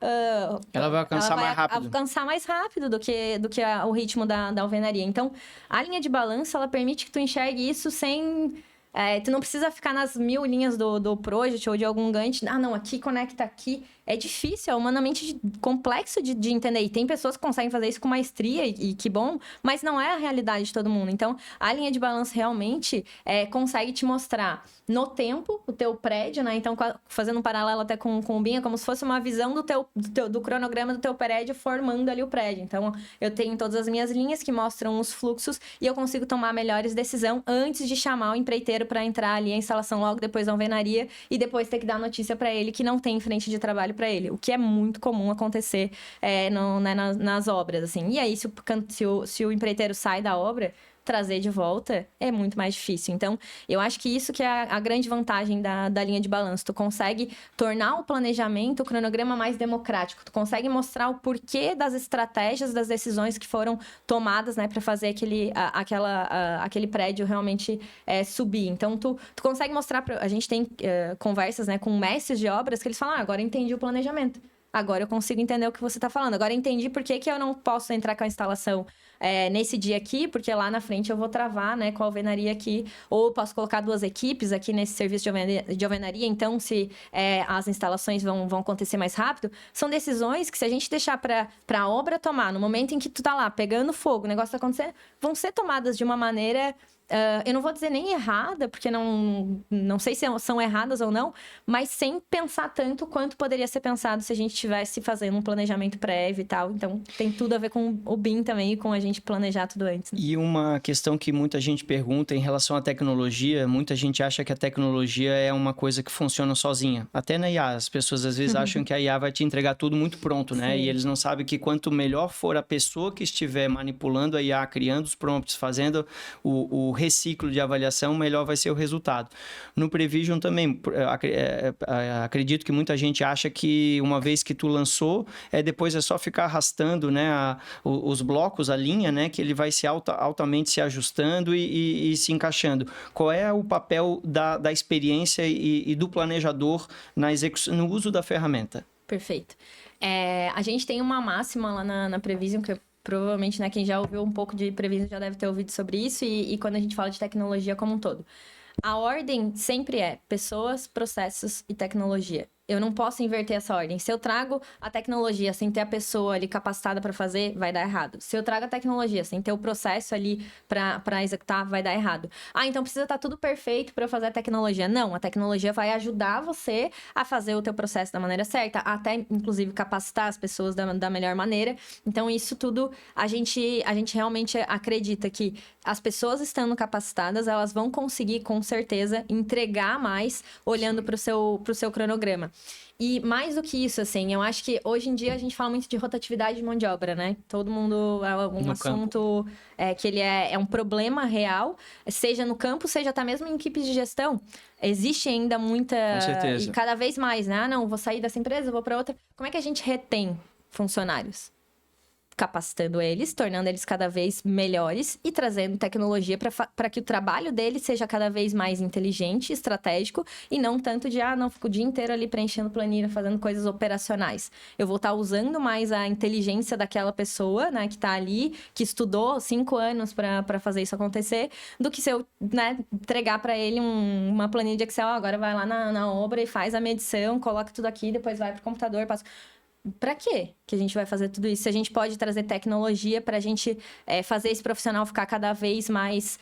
[SPEAKER 1] ela vai alcançar mais rápido.
[SPEAKER 2] Alcançar mais rápido do que o ritmo da alvenaria. Então, a linha de balanço, ela permite que tu enxergue isso sem... tu não precisa ficar nas 1000 linhas do project ou de algum Gantt. Não, aqui conecta aqui. É difícil, é humanamente complexo de entender. E tem pessoas que conseguem fazer isso com maestria, e que bom, mas não é a realidade de todo mundo. Então, a linha de balanço realmente consegue te mostrar no tempo o teu prédio, né? Então, fazendo um paralelo até com o BIM, é como se fosse uma visão do cronograma do teu prédio formando ali o prédio. Então, eu tenho todas as minhas linhas que mostram os fluxos e eu consigo tomar melhores decisões antes de chamar o empreiteiro para entrar ali a instalação logo depois da alvenaria e depois ter que dar notícia para ele que não tem frente de trabalho para ele, o que é muito comum acontecer nas obras, assim. E aí, se o empreiteiro sai da obra, trazer de volta é muito mais difícil. Então, eu acho que isso que é a grande vantagem da linha de balanço. Tu consegue tornar o planejamento, o cronograma mais democrático. Tu consegue mostrar o porquê das estratégias, das decisões que foram tomadas, né, para fazer aquele prédio realmente subir. Então, tu consegue mostrar... A gente tem conversas, né, com mestres de obras que eles falam, agora entendi o planejamento. Agora eu consigo entender o que você está falando. Agora eu entendi por que eu não posso entrar com a instalação nesse dia aqui, porque lá na frente eu vou travar, né, com a alvenaria aqui. Ou posso colocar 2 equipes aqui nesse serviço de alvenaria. Então, se as instalações vão acontecer mais rápido, são decisões que, se a gente deixar para a obra tomar, no momento em que tu tá lá pegando fogo, o negócio tá acontecendo, vão ser tomadas de uma maneira... eu não vou dizer nem errada, porque não sei se são erradas ou não, mas sem pensar tanto quanto poderia ser pensado se a gente estivesse fazendo um planejamento prévio e tal. Então, tem tudo a ver com o BIM também e com a gente planejar tudo antes. Né?
[SPEAKER 1] E uma questão que muita gente pergunta em relação à tecnologia, muita gente acha que a tecnologia é uma coisa que funciona sozinha. Até na IA, as pessoas às vezes acham que a IA vai te entregar tudo muito pronto, né? Sim. E eles não sabem que quanto melhor for a pessoa que estiver manipulando a IA, criando os prompts, fazendo o reciclo de avaliação, melhor vai ser o resultado. No Prevision também, acredito que muita gente acha que uma vez que tu lançou, depois é só ficar arrastando, né, os blocos, a linha, né, que ele vai se altamente se ajustando e se encaixando. Qual é o papel da experiência e do planejador no uso da ferramenta?
[SPEAKER 2] Perfeito. A gente tem uma máxima lá na Prevision, que provavelmente, né, quem já ouviu um pouco de Prevision já deve ter ouvido sobre isso, e quando a gente fala de tecnologia como um todo. A ordem sempre é pessoas, processos e tecnologia. eu não posso inverter essa ordem. Se eu trago a tecnologia sem ter a pessoa ali capacitada para fazer, vai dar errado. Se eu trago a tecnologia sem ter o processo ali para executar, vai dar errado. Ah, então precisa estar tudo perfeito para eu fazer a tecnologia. Não, a tecnologia vai ajudar você a fazer o teu processo da maneira certa, até inclusive capacitar as pessoas da melhor maneira. Então isso tudo, a gente realmente acredita que as pessoas estando capacitadas, elas vão conseguir com certeza entregar mais olhando para o seu cronograma. E mais do que isso, assim, eu acho que hoje em dia a gente fala muito de rotatividade de mão de obra, né? Todo mundo é um assunto que ele é um problema real, seja no campo, seja até mesmo em equipes de gestão. Existe ainda muita...
[SPEAKER 1] Com certeza.
[SPEAKER 2] E cada vez mais, né? Ah, não, vou sair dessa empresa, vou para outra. Como é que a gente retém funcionários? Capacitando eles, tornando eles cada vez melhores e trazendo tecnologia para que o trabalho deles seja cada vez mais inteligente, estratégico e não tanto de, não, fico o dia inteiro ali preenchendo planilha, fazendo coisas operacionais. Eu vou estar usando mais a inteligência daquela pessoa, né, que está ali, que estudou 5 anos para fazer isso acontecer, do que se eu, né, entregar para ele uma planilha de Excel, agora vai lá na obra e faz a medição, coloca tudo aqui, depois vai para o computador, passa... Para quê que a gente vai fazer tudo isso? Se a gente pode trazer tecnologia para a gente fazer esse profissional ficar cada vez mais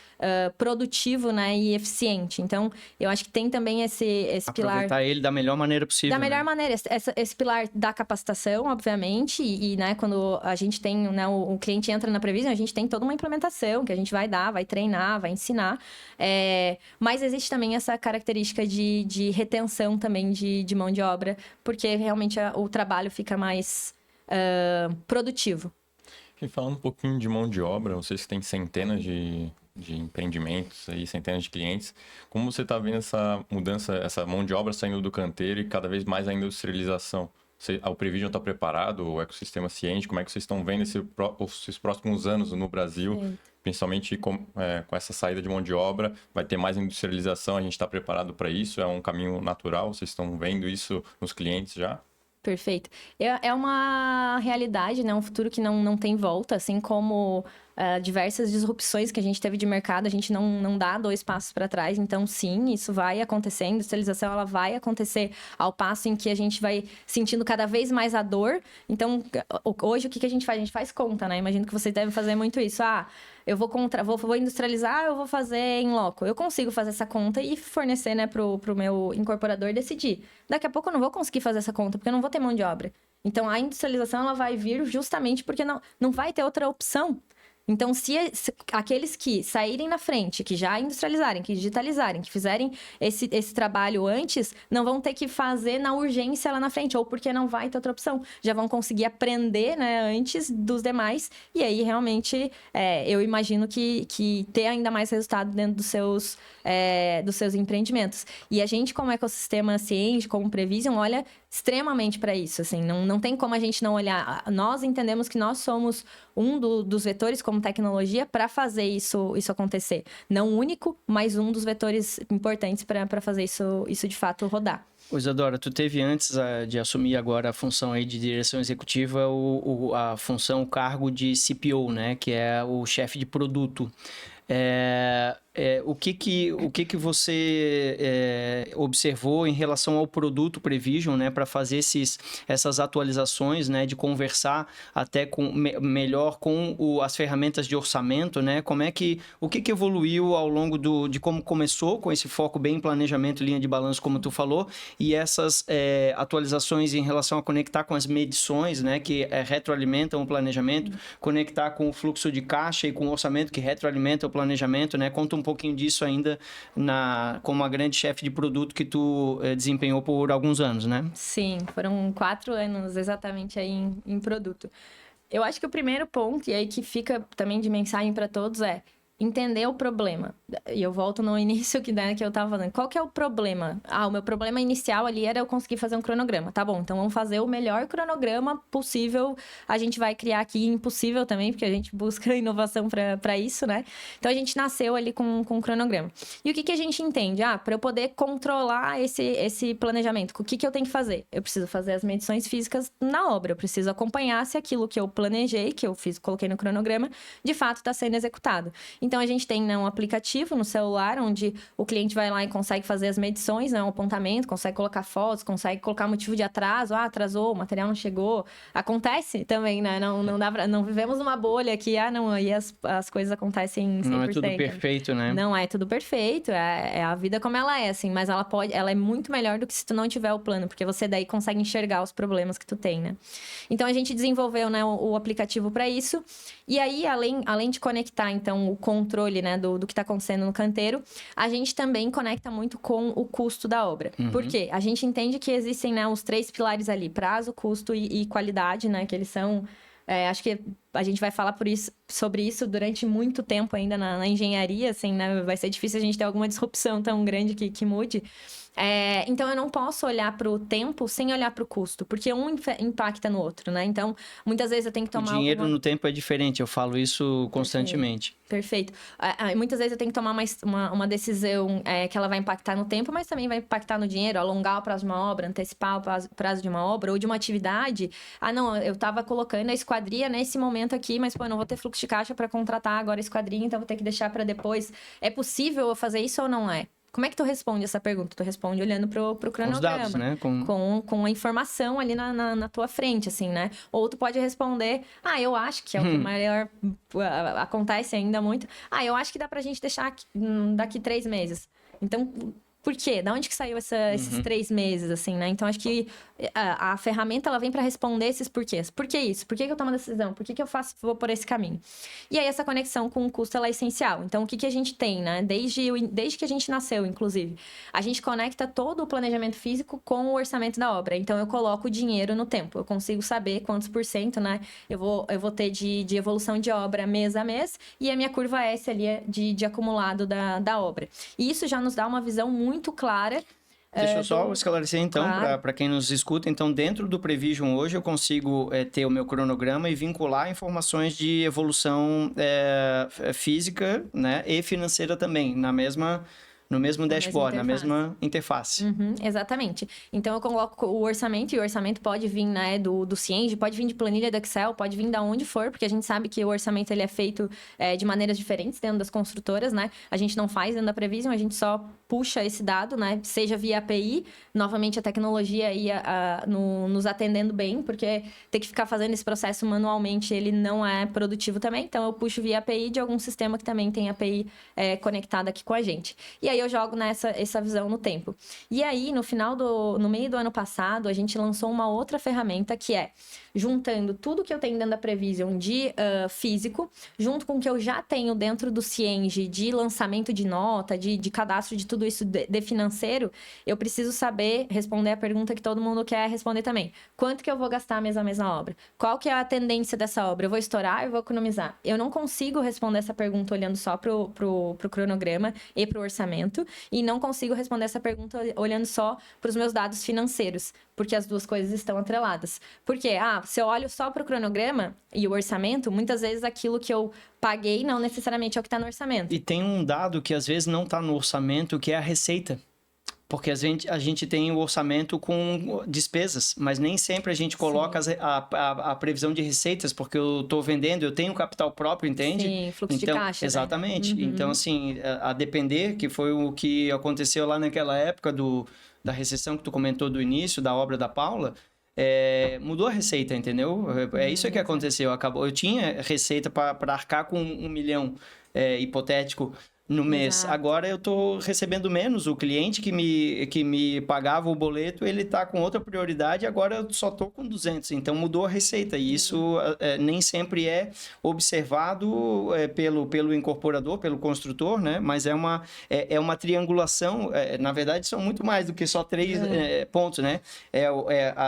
[SPEAKER 2] produtivo, né, e eficiente. Então, eu acho que tem também esse pilar...
[SPEAKER 1] Aproveitar ele da melhor maneira possível.
[SPEAKER 2] Da melhor maneira. Esse pilar da capacitação, obviamente, e né, quando a gente tem, né, o cliente entra na Prevision, a gente tem toda uma implementação que a gente vai dar, vai treinar, vai ensinar. Mas existe também essa característica de retenção também de mão de obra, porque realmente o trabalho fica mais produtivo.
[SPEAKER 3] E falando um pouquinho de mão de obra, vocês têm centenas de empreendimentos aí, centenas de clientes. Como você está vendo essa mudança, essa mão de obra saindo do canteiro e cada vez mais a industrialização? O Prevision está preparado, o ecossistema ciente, como é que vocês estão vendo esses próximos anos no Brasil? Sim. Principalmente com essa saída de mão de obra, vai ter mais industrialização, a gente está preparado para isso? É um caminho natural? Vocês estão vendo isso nos clientes já?
[SPEAKER 2] Perfeito. É uma realidade, né? Um futuro que não tem volta, assim como diversas disrupções que a gente teve de mercado, a gente não dá 2 passos para trás. Então, sim, isso vai acontecer. A industrialização ela vai acontecer ao passo em que a gente vai sentindo cada vez mais a dor. Então, hoje, o que a gente faz? A gente faz conta, né? Imagino que vocês devem fazer muito isso. Eu vou industrializar, eu vou fazer em loco. Eu consigo fazer essa conta e fornecer, né, pro meu incorporador decidir. Daqui a pouco eu não vou conseguir fazer essa conta, porque eu não vou ter mão de obra. Então, a industrialização ela vai vir justamente porque não vai ter outra opção. Então, se aqueles que saírem na frente, que já industrializarem, que digitalizarem, que fizerem esse trabalho antes, não vão ter que fazer na urgência lá na frente, ou porque não vai ter outra opção. Já vão conseguir aprender, né, antes dos demais, e aí, realmente, eu imagino que ter ainda mais resultado dentro dos seus empreendimentos. E a gente, como ecossistema ciente, como Prevision, olha extremamente para isso, assim, não tem como a gente não olhar. Nós entendemos que nós somos um dos vetores como tecnologia para fazer isso acontecer. Não único, mas um dos vetores importantes para fazer isso de fato rodar.
[SPEAKER 1] Isadora, tu teve antes de assumir agora a função aí de direção executiva, a função, o cargo de CPO, né, que é o chefe de produto. O que você observou em relação ao produto Prevision, né, para fazer essas atualizações, né, de conversar até melhor com as ferramentas de orçamento, né? O que evoluiu ao longo de como começou com esse foco bem em planejamento, linha de balanço, como tu falou, e essas atualizações em relação a conectar com as medições, né, que retroalimentam o planejamento, conectar com o fluxo de caixa e com o orçamento que retroalimenta o planejamento, né? Conta um pouquinho disso ainda como a grande chefe de produto que tu desempenhou por alguns anos, né?
[SPEAKER 2] Sim, foram 4 anos exatamente aí em produto. Eu acho que o primeiro ponto, e aí que fica também de mensagem para todos, é entender o problema. E eu volto no início que eu estava falando. Qual que é o problema? O meu problema inicial ali era eu conseguir fazer um cronograma. Tá bom, então vamos fazer o melhor cronograma possível. A gente vai criar aqui impossível também, porque a gente busca inovação para isso, né? Então, a gente nasceu ali com um cronograma. E o que a gente entende? Para eu poder controlar esse planejamento, o que eu tenho que fazer? Eu preciso fazer as medições físicas na obra. Eu preciso acompanhar se aquilo que eu planejei, que eu coloquei no cronograma, de fato está sendo executado. Então, a gente tem, né, um aplicativo no celular, onde o cliente vai lá e consegue fazer as medições, né, um apontamento, consegue colocar fotos, consegue colocar motivo de atraso, atrasou, o material não chegou. Acontece também, né? Não vivemos numa bolha que, aí as coisas acontecem 100%.
[SPEAKER 1] Não é tudo perfeito, né?
[SPEAKER 2] Não é tudo perfeito, é a vida como ela é, assim, mas ela é muito melhor do que se tu não tiver o plano, porque você daí consegue enxergar os problemas que tu tem, né? Então, a gente desenvolveu, né, o aplicativo para isso, e aí, além de conectar, então, o controle, né, do que está acontecendo no canteiro, a gente também conecta muito com o custo da obra. Por quê? A gente entende que existem, né, os 3 pilares ali, prazo, custo e qualidade, né, que eles são... acho que a gente vai falar sobre isso durante muito tempo ainda na engenharia, assim, né? Vai ser difícil a gente ter alguma disrupção tão grande que mude. Então, eu não posso olhar para o tempo sem olhar para o custo, porque um impacta no outro, né? Então, muitas vezes eu tenho que tomar...
[SPEAKER 1] O dinheiro no tempo é diferente, eu falo isso constantemente.
[SPEAKER 2] Perfeito. Muitas vezes eu tenho que tomar uma decisão que ela vai impactar no tempo, mas também vai impactar no dinheiro, alongar o prazo de uma obra, antecipar o prazo de uma obra ou de uma atividade. Não, eu estava colocando a esquadria nesse momento aqui, mas, eu não vou ter fluxo de caixa para contratar agora a esquadria, então vou ter que deixar para depois. É possível eu fazer isso ou não é? Como é que tu responde essa pergunta? Tu responde olhando pro cronograma. Com os dados,
[SPEAKER 1] né?
[SPEAKER 2] Com a informação ali na tua frente, assim, né? Ou tu pode responder, eu acho que é o que maior acontece ainda muito. Eu acho que dá pra gente deixar daqui 3 meses. Então... Por quê? Da onde que saiu esses 3 meses, assim, né? Então, acho que a ferramenta, ela vem para responder esses porquês. Por que isso? Por que eu tomo a decisão? Por que eu vou por esse caminho? E aí, essa conexão com o custo, ela é essencial. Então, o que a gente tem, né? Desde que a gente nasceu, inclusive. A gente conecta todo o planejamento físico com o orçamento da obra. Então, eu coloco o dinheiro no tempo. Eu consigo saber quantos %, né? Eu vou ter de evolução de obra mês a mês. E a minha curva S ali é de acumulado da obra. E isso já nos dá uma visão muito clara.
[SPEAKER 1] Deixa eu só esclarecer, então,
[SPEAKER 2] claro.
[SPEAKER 1] para quem nos escuta. Então, dentro do Prevision hoje, eu consigo ter o meu cronograma e vincular informações de evolução física, né, e financeira também, no mesmo dashboard, na mesma interface.
[SPEAKER 2] Exatamente. Então, eu coloco o orçamento, e o orçamento pode vir, né, do Cienge, pode vir de planilha do Excel, pode vir da onde for, porque a gente sabe que o orçamento ele é feito de maneiras diferentes dentro das construtoras, né? A gente não faz dentro da Prevision, a gente só puxa esse dado, né? Seja via API, novamente a tecnologia ia nos atendendo bem, porque ter que ficar fazendo esse processo manualmente, ele não é produtivo também. Então, eu puxo via API de algum sistema que também tem API conectada aqui com a gente. E aí, eu jogo essa visão no tempo. E aí, no meio do ano passado, a gente lançou uma outra ferramenta que é juntando tudo que eu tenho dentro da Prevision de físico, junto com o que eu já tenho dentro do Cienge de lançamento de nota, de cadastro de tudo isso de financeiro, eu preciso saber responder a pergunta que todo mundo quer responder também. Quanto que eu vou gastar mês a mês na obra? Qual que é a tendência dessa obra? Eu vou estourar, eu vou economizar? Eu não consigo responder essa pergunta olhando só pro cronograma e pro orçamento, e não consigo responder essa pergunta olhando só para os meus dados financeiros, porque as duas coisas estão atreladas. Por quê? Se eu olho só para o cronograma e o orçamento, muitas vezes aquilo que eu paguei não necessariamente é o que está no orçamento.
[SPEAKER 1] E tem um dado que às vezes não está no orçamento, que é a receita. Porque a gente tem o orçamento com despesas, mas nem sempre a gente coloca a previsão de receitas, porque eu estou vendendo, eu tenho capital próprio, entende?
[SPEAKER 2] Sim, fluxo de caixa.
[SPEAKER 1] Exatamente. Né? Então, assim, a depender, que foi o que aconteceu lá naquela época da recessão que tu comentou do início, da obra da Paula, mudou a receita, entendeu? É isso que aconteceu. Eu tinha receita para arcar com 1 milhão hipotético no mês.
[SPEAKER 2] Exato.
[SPEAKER 1] Agora eu estou recebendo menos. O cliente que me pagava o boleto, ele está com outra prioridade, agora eu só estou com 200. Então mudou a receita. E isso nem sempre é observado pelo incorporador, pelo construtor, né? Mas é uma triangulação. Na verdade, são muito mais do que só 3 pontos, né?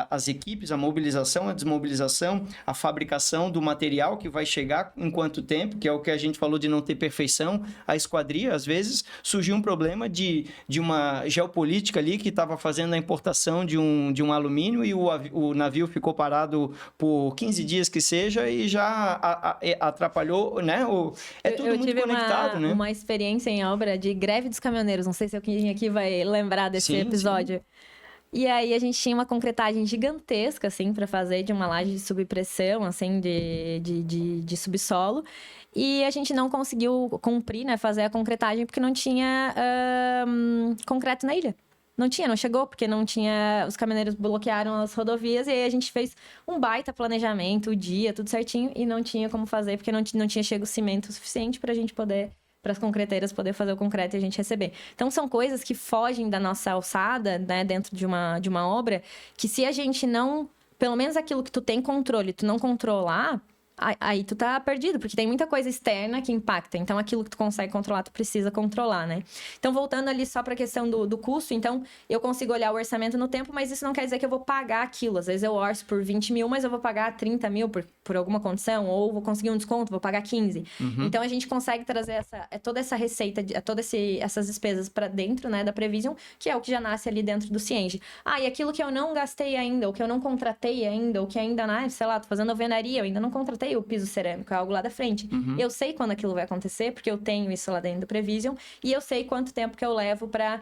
[SPEAKER 1] As equipes, a mobilização, a desmobilização, a fabricação do material que vai chegar em quanto tempo, que é o que a gente falou de não ter perfeição, a esquadria. Às vezes surgiu um problema de uma geopolítica ali que estava fazendo a importação de um alumínio e o navio ficou parado por 15 dias que seja e já atrapalhou, né? Tudo muito conectado, né?
[SPEAKER 2] Eu tive uma experiência em obra de greve dos caminhoneiros. Não sei se alguém aqui vai lembrar desse episódio. Sim. E aí a gente tinha uma concretagem gigantesca, assim, para fazer de uma laje de subpressão, assim, de subsolo. E a gente não conseguiu cumprir, né, fazer a concretagem porque não tinha concreto na ilha. Não chegou, porque não tinha... Os caminhoneiros bloquearam as rodovias e aí a gente fez um baita planejamento, o dia, tudo certinho, e não tinha como fazer, porque não tinha chego cimento suficiente pra gente poder... Para as concreteiras poder fazer o concreto e a gente receber. Então, são coisas que fogem da nossa alçada, né, dentro de uma obra, que se a gente não... Pelo menos aquilo que tu tem controle, tu não controlar... Aí tu tá perdido, porque tem muita coisa externa que impacta. Então, aquilo que tu consegue controlar, tu precisa controlar, né? Então, voltando ali só pra questão do custo, então, eu consigo olhar o orçamento no tempo, mas isso não quer dizer que eu vou pagar aquilo. Às vezes eu orço por 20 mil, mas eu vou pagar 30 mil por alguma condição, ou vou conseguir um desconto, vou pagar 15. Então, a gente consegue trazer toda essa receita, todas essas despesas pra dentro, né, da Prevision, que é o que já nasce ali dentro do Cienge. E aquilo que eu não gastei ainda, ou que eu não contratei ainda, ou que ainda, sei lá, tô fazendo alvenaria, eu ainda não contratei o piso cerâmico, é algo lá da frente. Eu sei quando aquilo vai acontecer, porque eu tenho isso lá dentro do Prevision, e eu sei quanto tempo que eu levo para...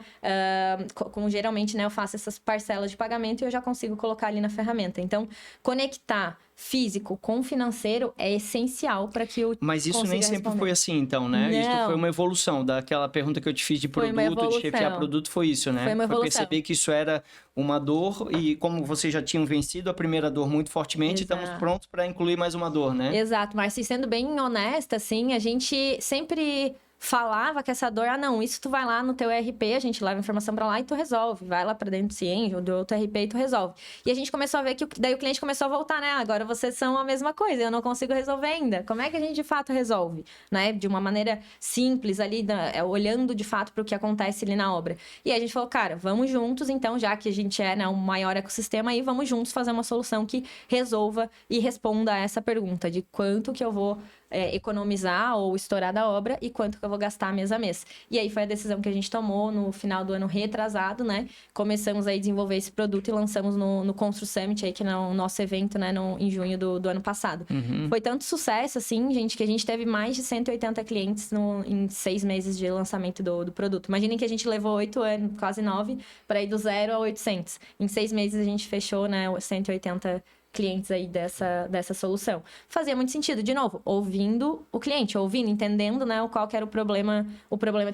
[SPEAKER 2] como geralmente, né, eu faço essas parcelas de pagamento e eu já consigo colocar ali na ferramenta. Então, conectar físico com financeiro é essencial para que eu
[SPEAKER 1] Mas isso nem sempre
[SPEAKER 2] responder.
[SPEAKER 1] Foi assim, então, né?
[SPEAKER 2] Não.
[SPEAKER 1] Isso foi uma evolução daquela pergunta que eu te fiz de produto, de chefiar produto, foi isso, né?
[SPEAKER 2] Foi uma evolução.
[SPEAKER 1] Foi perceber que isso era uma dor e como vocês já tinham vencido a primeira dor muito fortemente, estamos prontos para incluir mais uma dor, né?
[SPEAKER 2] Exato, mas sendo bem honesta, assim, a gente sempre... falava que essa dor, não, isso tu vai lá no teu ERP, a gente leva a informação pra lá e tu resolve. Vai lá pra dentro do Cienge ou do outro ERP e tu resolve. E a gente começou a ver que daí o cliente começou a voltar, né? Agora vocês são a mesma coisa, eu não consigo resolver ainda. Como é que a gente de fato resolve? Né? De uma maneira simples ali, olhando de fato pro que acontece ali na obra. E aí a gente falou, cara, vamos juntos então, já que a gente é, né, um maior ecossistema aí, vamos juntos fazer uma solução que resolva e responda a essa pergunta de quanto que eu vou economizar ou estourar da obra e quanto que eu vou gastar mês a mês. E aí foi a decisão que a gente tomou no final do ano retrasado, né? Começamos aí a desenvolver esse produto e lançamos no Constru Summit aí, que é o nosso evento, né? Em junho do ano passado. Foi tanto sucesso, assim, gente, que a gente teve mais de 180 clientes em 6 meses de lançamento do produto. Imaginem que a gente levou 8 anos, quase 9, para ir do 0 a 800. Em 6 meses a gente fechou, né? 180 clientes aí dessa solução. Fazia muito sentido, de novo, ouvindo o cliente, entendendo, né, qual que era o problema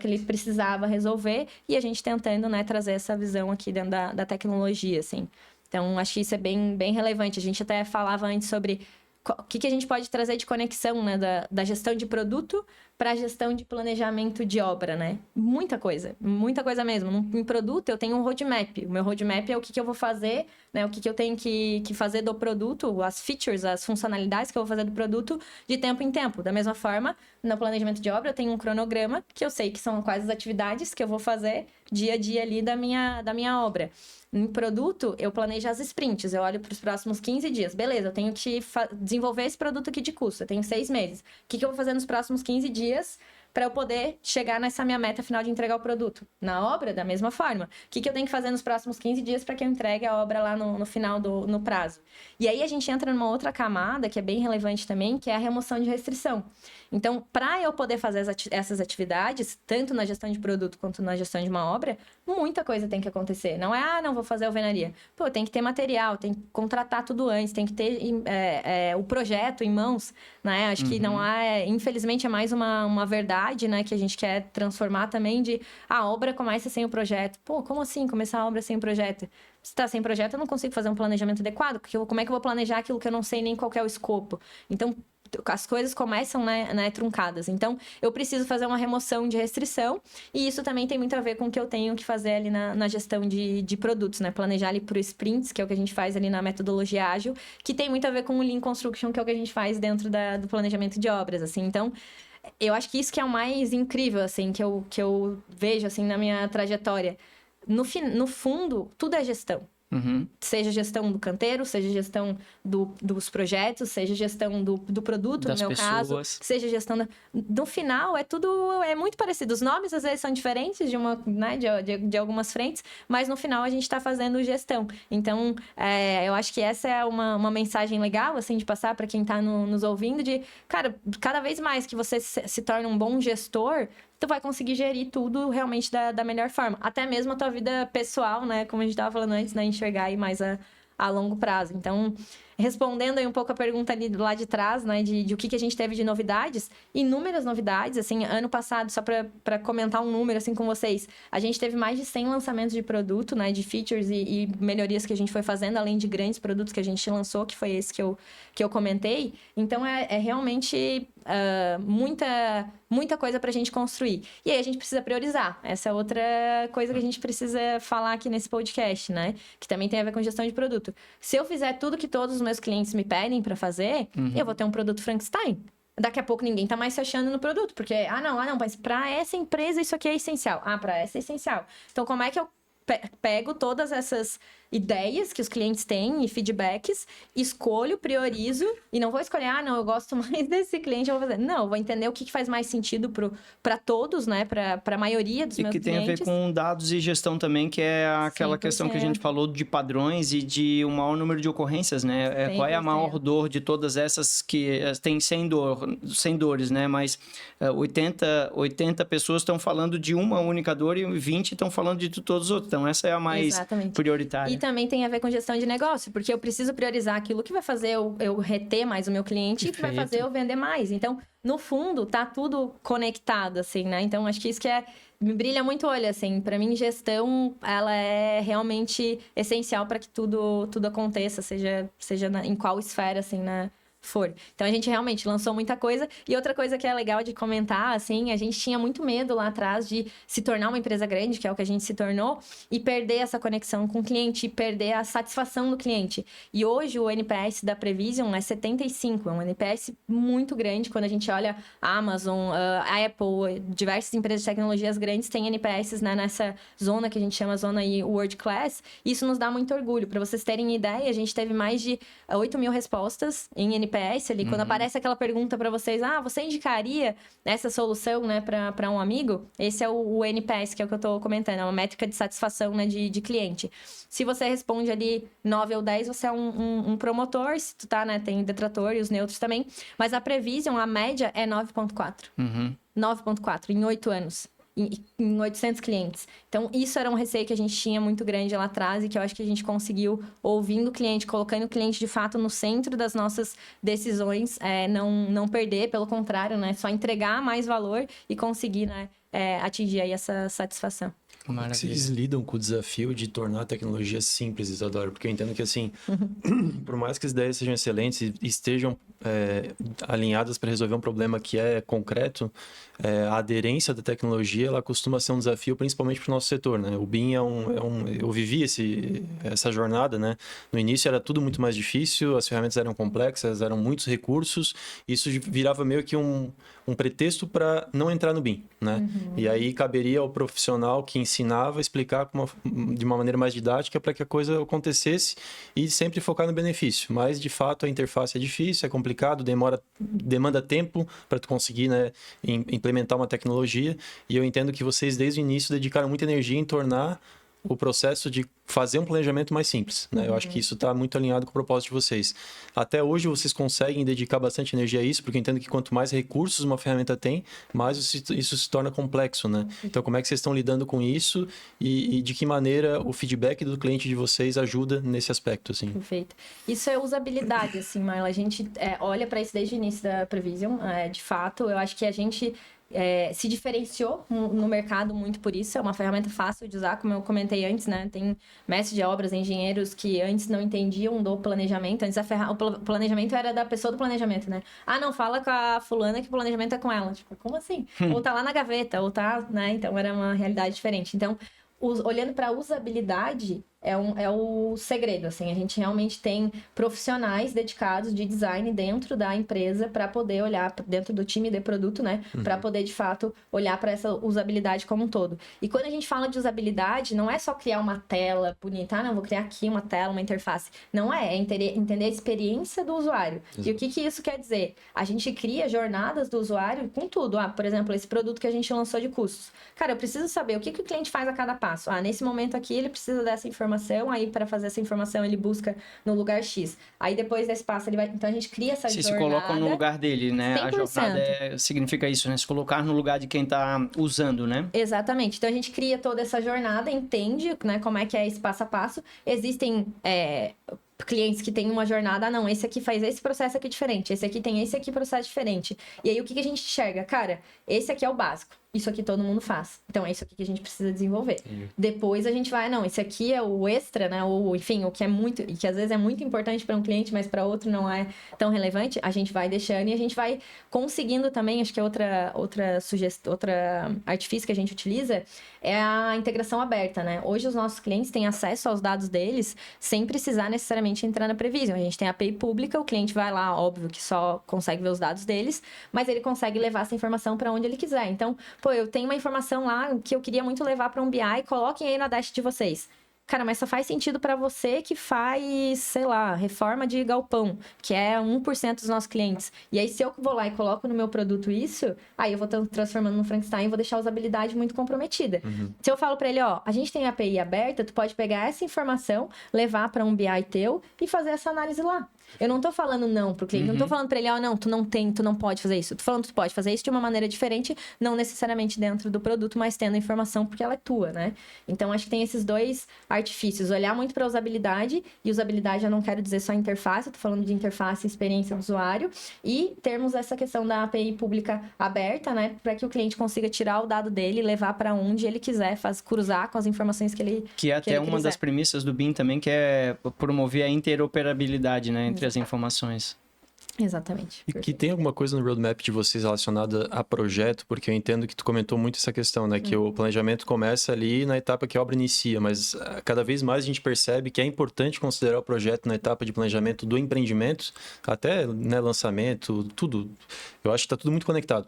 [SPEAKER 2] que ele precisava resolver e a gente tentando, né, trazer essa visão aqui dentro da tecnologia, assim. Então, acho que isso é bem, bem relevante. A gente até falava antes sobre o que a gente pode trazer de conexão, né, da gestão de produto para a gestão de planejamento de obra, né? Muita coisa mesmo. Em produto, eu tenho um roadmap. O meu roadmap é o que eu vou fazer, né? O que eu tenho que fazer do produto, as features, as funcionalidades que eu vou fazer do produto de tempo em tempo. Da mesma forma, no planejamento de obra, eu tenho um cronograma que eu sei que são quais as atividades que eu vou fazer dia a dia ali da minha obra. Em produto, eu planejo as sprints. Eu olho para os próximos 15 dias. Beleza, eu tenho que desenvolver esse produto aqui de custo. Eu tenho 6 meses. O que eu vou fazer nos próximos 15 dias para eu poder chegar nessa minha meta final de entregar o produto? Na obra, da mesma forma. O que eu tenho que fazer nos próximos 15 dias para que eu entregue a obra lá no final no prazo? E aí a gente entra numa outra camada que é bem relevante também, que é a remoção de restrição. Então, para eu poder fazer essas atividades, tanto na gestão de produto quanto na gestão de uma obra, muita coisa tem que acontecer. Não é, não vou fazer alvenaria. Pô, tem que ter material, tem que contratar tudo antes, tem que ter o projeto em mãos, né? Acho que não há... Infelizmente, é mais uma verdade, né? Que a gente quer transformar também de... A obra começa sem o projeto. Pô, como assim começar a obra sem o projeto? Se está sem projeto, eu não consigo fazer um planejamento adequado, porque como é que eu vou planejar aquilo que eu não sei nem qual que é o escopo? Então, as coisas começam, né, truncadas. Então, eu preciso fazer uma remoção de restrição e isso também tem muito a ver com o que eu tenho que fazer ali na gestão de produtos, né? Planejar ali para sprints, que é o que a gente faz ali na metodologia ágil, que tem muito a ver com o Lean Construction, que é o que a gente faz dentro do planejamento de obras, assim. Então, eu acho que isso que é o mais incrível, assim, que eu vejo, assim, na minha trajetória. No fundo, tudo é gestão. Seja gestão do canteiro, seja gestão dos projetos, seja gestão do produto,
[SPEAKER 1] das
[SPEAKER 2] no meu
[SPEAKER 1] pessoas.
[SPEAKER 2] caso, seja gestão no final, é muito parecido. Os nomes às vezes são diferentes de algumas frentes, mas no final a gente está fazendo gestão. Então, eu acho que essa é uma mensagem legal, assim, de passar para quem está nos ouvindo, de, cara, cada vez mais que você se torna um bom gestor, tu vai conseguir gerir tudo realmente da melhor forma. Até mesmo a tua vida pessoal, né? Como a gente estava falando antes, né? Enxergar aí mais a longo prazo. Então, respondendo aí um pouco a pergunta ali lá de trás, né? De o que a gente teve de novidades. Inúmeras novidades, assim, ano passado, só para comentar um número, assim, com vocês. A gente teve mais de 100 lançamentos de produto, né? De features e melhorias que a gente foi fazendo, além de grandes produtos que a gente lançou, que foi esse que eu comentei. Então, é realmente muita coisa para a gente construir. E aí, a gente precisa priorizar. Essa é outra coisa que a gente precisa falar aqui nesse podcast, né? Que também tem a ver com gestão de produto. Se eu fizer tudo que todos os meus clientes me pedem para fazer, eu vou ter um produto Frankenstein. Daqui a pouco ninguém tá mais se achando no produto, porque, não, mas para essa empresa isso aqui é essencial. Para essa é essencial. Então, como é que eu pego todas essas ideias que os clientes têm e feedbacks, escolho, priorizo e não vou escolher, eu gosto mais desse cliente, eu vou fazer. Não, eu vou entender o que faz mais sentido para todos, né? Para a maioria dos meus clientes.
[SPEAKER 1] E que tem a ver com dados e gestão também, que é aquela 100%. Questão que a gente falou de padrões e de um maior número de ocorrências, né? Qual é a maior dor de todas essas que tem 100 dores, né? Mas 80 pessoas estão falando de uma única dor e 20 estão falando de todos os outros. Então, essa é a mais prioritária.
[SPEAKER 2] E também tem a ver com gestão de negócio, porque eu preciso priorizar aquilo que vai fazer eu reter mais o meu cliente e que vai fazer eu vender mais. Então, no fundo, tá tudo conectado, assim, né? Então, acho que isso que me brilha muito o olho, assim. Para mim, gestão, ela é realmente essencial para que tudo aconteça, seja em qual esfera, assim, né? For. Então, a gente realmente lançou muita coisa. E outra coisa que é legal de comentar, assim, a gente tinha muito medo lá atrás de se tornar uma empresa grande, que é o que a gente se tornou, e perder essa conexão com o cliente, e perder a satisfação do cliente. E hoje, o NPS da Prevision é 75, é um NPS muito grande. Quando a gente olha a Amazon, a Apple, diversas empresas de tecnologias grandes têm NPS, né, nessa zona que a gente chama zona World Class. Isso nos dá muito orgulho. Para vocês terem ideia, a gente teve mais de 8 mil respostas em NPS ali, quando aparece aquela pergunta para vocês, você indicaria essa solução, né, para um amigo? Esse é o NPS, que é o que eu tô comentando, é uma métrica de satisfação, né, de cliente. Se você responde ali 9 ou 10, você é um promotor, se tu tá, né, tem detrator e os neutros também, mas a Prevision, a média é 9.4. 9.4 em 8 anos. Em 800 clientes. Então, isso era um receio que a gente tinha muito grande lá atrás e que eu acho que a gente conseguiu, ouvindo o cliente, colocando o cliente de fato no centro das nossas decisões, não perder, pelo contrário, né? Só entregar mais valor e conseguir, né, atingir aí essa satisfação.
[SPEAKER 4] Maravilha. Vocês lidam com o desafio de tornar a tecnologia simples, Isadora? Porque eu entendo que, assim, por mais que as ideias sejam excelentes e estejam alinhadas para resolver um problema que é concreto, a aderência da tecnologia, ela costuma ser um desafio, principalmente para o nosso setor, né? O BIM eu vivi essa jornada, né? No início era tudo muito mais difícil, as ferramentas eram complexas, eram muitos recursos, isso virava meio que um pretexto para não entrar no BIM, né? E aí caberia ao profissional que ensinava a explicar de uma maneira mais didática para que a coisa acontecesse e sempre focar no benefício. Mas, de fato, a interface é difícil, é complicado, demanda tempo para tu conseguir, né, implementar uma tecnologia. E eu entendo que vocês, desde o início, dedicaram muita energia em tornar o processo de fazer um planejamento mais simples, né? Eu acho que isso está muito alinhado com o propósito de vocês. Até hoje, vocês conseguem dedicar bastante energia a isso, porque eu entendo que quanto mais recursos uma ferramenta tem, mais isso se torna complexo, né? Então, como é que vocês estão lidando com isso e de que maneira o feedback do cliente de vocês ajuda nesse aspecto, assim?
[SPEAKER 2] Perfeito. Isso é usabilidade, assim, Marla. A gente olha para isso desde o início da Prevision. De fato, eu acho que a gente se diferenciou no mercado muito por isso. É uma ferramenta fácil de usar, como eu comentei antes, né? Tem mestres de obras, engenheiros que antes não entendiam do planejamento. Antes o planejamento era da pessoa do planejamento, né? Não, fala com a fulana que o planejamento é com ela. Tipo, como assim? Ou tá lá na gaveta, ou tá, né? Então era uma realidade diferente. Então, olhando para a usabilidade, é o segredo, assim. A gente realmente tem profissionais dedicados de design dentro da empresa para poder olhar, dentro do time de produto, né? Para poder, de fato, olhar para essa usabilidade como um todo. E quando a gente fala de usabilidade, não é só criar uma tela bonita, não, vou criar aqui uma tela, uma interface. Não é entender a experiência do usuário. Exato. E o que isso quer dizer? A gente cria jornadas do usuário com tudo. Por exemplo, esse produto que a gente lançou de custos. Cara, eu preciso saber o que o cliente faz a cada passo. Nesse momento aqui, ele precisa dessa informação, aí para fazer essa informação ele busca no lugar X. Aí depois desse passo ele vai... Então a gente cria essa jornada...
[SPEAKER 1] Se colocam no lugar dele, né?
[SPEAKER 2] 100%.
[SPEAKER 1] A jornada significa isso, né? Se colocar no lugar de quem está usando, né?
[SPEAKER 2] Exatamente. Então a gente cria toda essa jornada, entende, né, como é que é esse passo a passo. Existem... clientes que têm uma jornada, não, esse aqui faz esse processo aqui diferente, esse aqui tem esse aqui processo diferente. E aí o que a gente enxerga? Cara, esse aqui é o básico. Isso aqui todo mundo faz. Então, é isso aqui que a gente precisa desenvolver. Depois a gente vai, não, esse aqui é o extra, né? Ou, enfim, o que é muito... E que às vezes é muito importante para um cliente, mas para outro não é tão relevante. A gente vai deixando e a gente vai conseguindo também, acho que é outra artifício que a gente utiliza, é a integração aberta, né? Hoje os nossos clientes têm acesso aos dados deles sem precisar necessariamente entrar na Prevision. A gente tem a API pública, o cliente vai lá, óbvio que só consegue ver os dados deles, mas ele consegue levar essa informação para onde ele quiser. Então, eu tenho uma informação lá que eu queria muito levar para um BI, coloquem aí na dash de vocês. Cara, mas só faz sentido para você que faz, sei lá, reforma de galpão, que é 1% dos nossos clientes. E aí, se eu vou lá e coloco no meu produto isso, aí eu vou transformando no Frankenstein e vou deixar a usabilidade muito comprometida. Se eu falo para ele, a gente tem API aberta, tu pode pegar essa informação, levar para um BI teu e fazer essa análise lá. Eu não tô falando não pro cliente, não tô falando pra ele, não, tu não pode fazer isso. Tô falando que tu pode fazer isso de uma maneira diferente, não necessariamente dentro do produto, mas tendo a informação porque ela é tua, né? Então, acho que tem esses dois artifícios. Olhar muito pra usabilidade, e usabilidade eu não quero dizer só interface, eu tô falando de interface e experiência do usuário, e termos essa questão da API pública aberta, né? Pra que o cliente consiga tirar o dado dele e levar pra onde ele quiser, cruzar com as informações que ele
[SPEAKER 1] Que é até uma das premissas do BIM também, que é promover a interoperabilidade, né? Entre as informações.
[SPEAKER 2] Exatamente.
[SPEAKER 4] E que tem alguma coisa no roadmap de vocês relacionada a projeto? Porque eu entendo que tu comentou muito essa questão, né? Que o planejamento começa ali na etapa que a obra inicia, mas cada vez mais a gente percebe que é importante considerar o projeto na etapa de planejamento do empreendimento, até, né, lançamento, tudo. Eu acho que está tudo muito conectado.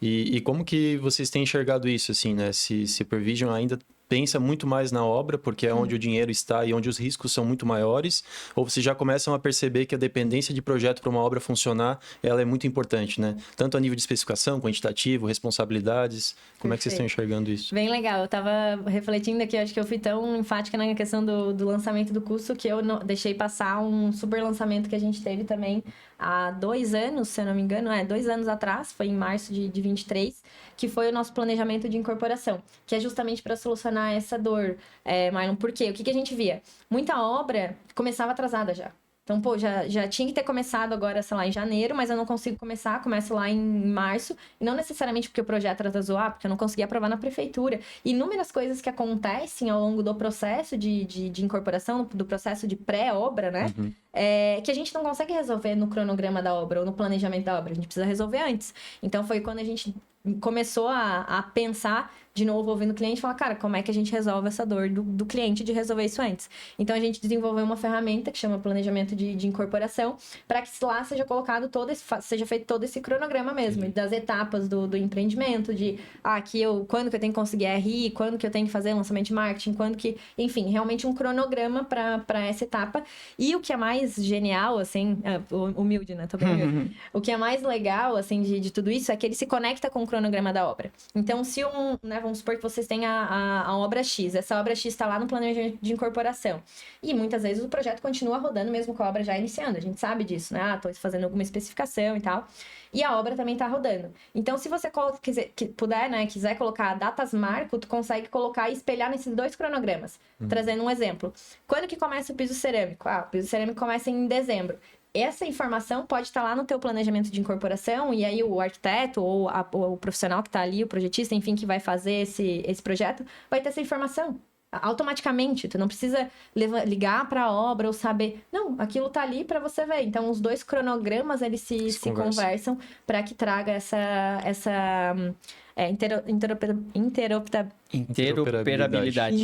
[SPEAKER 4] E como que vocês têm enxergado isso, assim, né? Se Prevision ainda pensa muito mais na obra, porque é onde o dinheiro está e onde os riscos são muito maiores, ou vocês já começam a perceber que a dependência de projeto para uma obra funcionar, ela é muito importante, né? Tanto a nível de especificação, quantitativo, responsabilidades. Como é que vocês estão enxergando isso?
[SPEAKER 2] Bem legal. Eu estava refletindo aqui, acho que eu fui tão enfática na questão do lançamento do curso que eu não deixei passar um super lançamento que a gente teve também há 2 anos, se eu não me engano, 2 anos atrás, foi em março de 23, que foi o nosso planejamento de incorporação, que é justamente para solucionar essa dor, Marlon. Por quê? O que a gente via? Muita obra começava atrasada já. Então, já tinha que ter começado agora, sei lá, em janeiro, mas eu não consigo começar, começo lá em março, e não necessariamente porque o projeto atrasou, porque eu não consegui aprovar na prefeitura. Inúmeras coisas que acontecem ao longo do processo de incorporação, do processo de pré-obra, né? Que a gente não consegue resolver no cronograma da obra ou no planejamento da obra, a gente precisa resolver antes. Então, foi quando a gente começou a pensar, de novo, ouvindo o cliente, falar, cara, como é que a gente resolve essa dor do cliente de resolver isso antes? Então, a gente desenvolveu uma ferramenta que chama planejamento de incorporação, para que lá seja colocado seja feito todo esse cronograma mesmo, das etapas do empreendimento, de quando que eu tenho que conseguir RI, quando que eu tenho que fazer lançamento de marketing, enfim, realmente um cronograma para essa etapa. E o que é mais genial, assim, humilde, né? Tô bem humilde. O que é mais legal, assim, de tudo isso é que ele se conecta com o cronograma da obra. Então, se vamos supor que vocês têm a obra X, essa obra X está lá no planejamento de incorporação. E muitas vezes o projeto continua rodando mesmo com a obra já iniciando. A gente sabe disso, né? Estou fazendo alguma especificação e tal. E a obra também está rodando. Então, se você puder, né, quiser colocar datas marco, tu consegue colocar e espelhar nesses 2 cronogramas. Trazendo um exemplo. Quando que começa o piso cerâmico? O piso cerâmico começa em dezembro. Essa informação pode estar lá no teu planejamento de incorporação, e aí o arquiteto ou o profissional que está ali, o projetista, enfim, que vai fazer esse projeto, vai ter essa informação. automaticamente, tu não precisa ligar para a obra ou saber, não, aquilo tá ali para você ver. Então os dois cronogramas eles se conversam para que traga essa
[SPEAKER 1] interoperabilidade.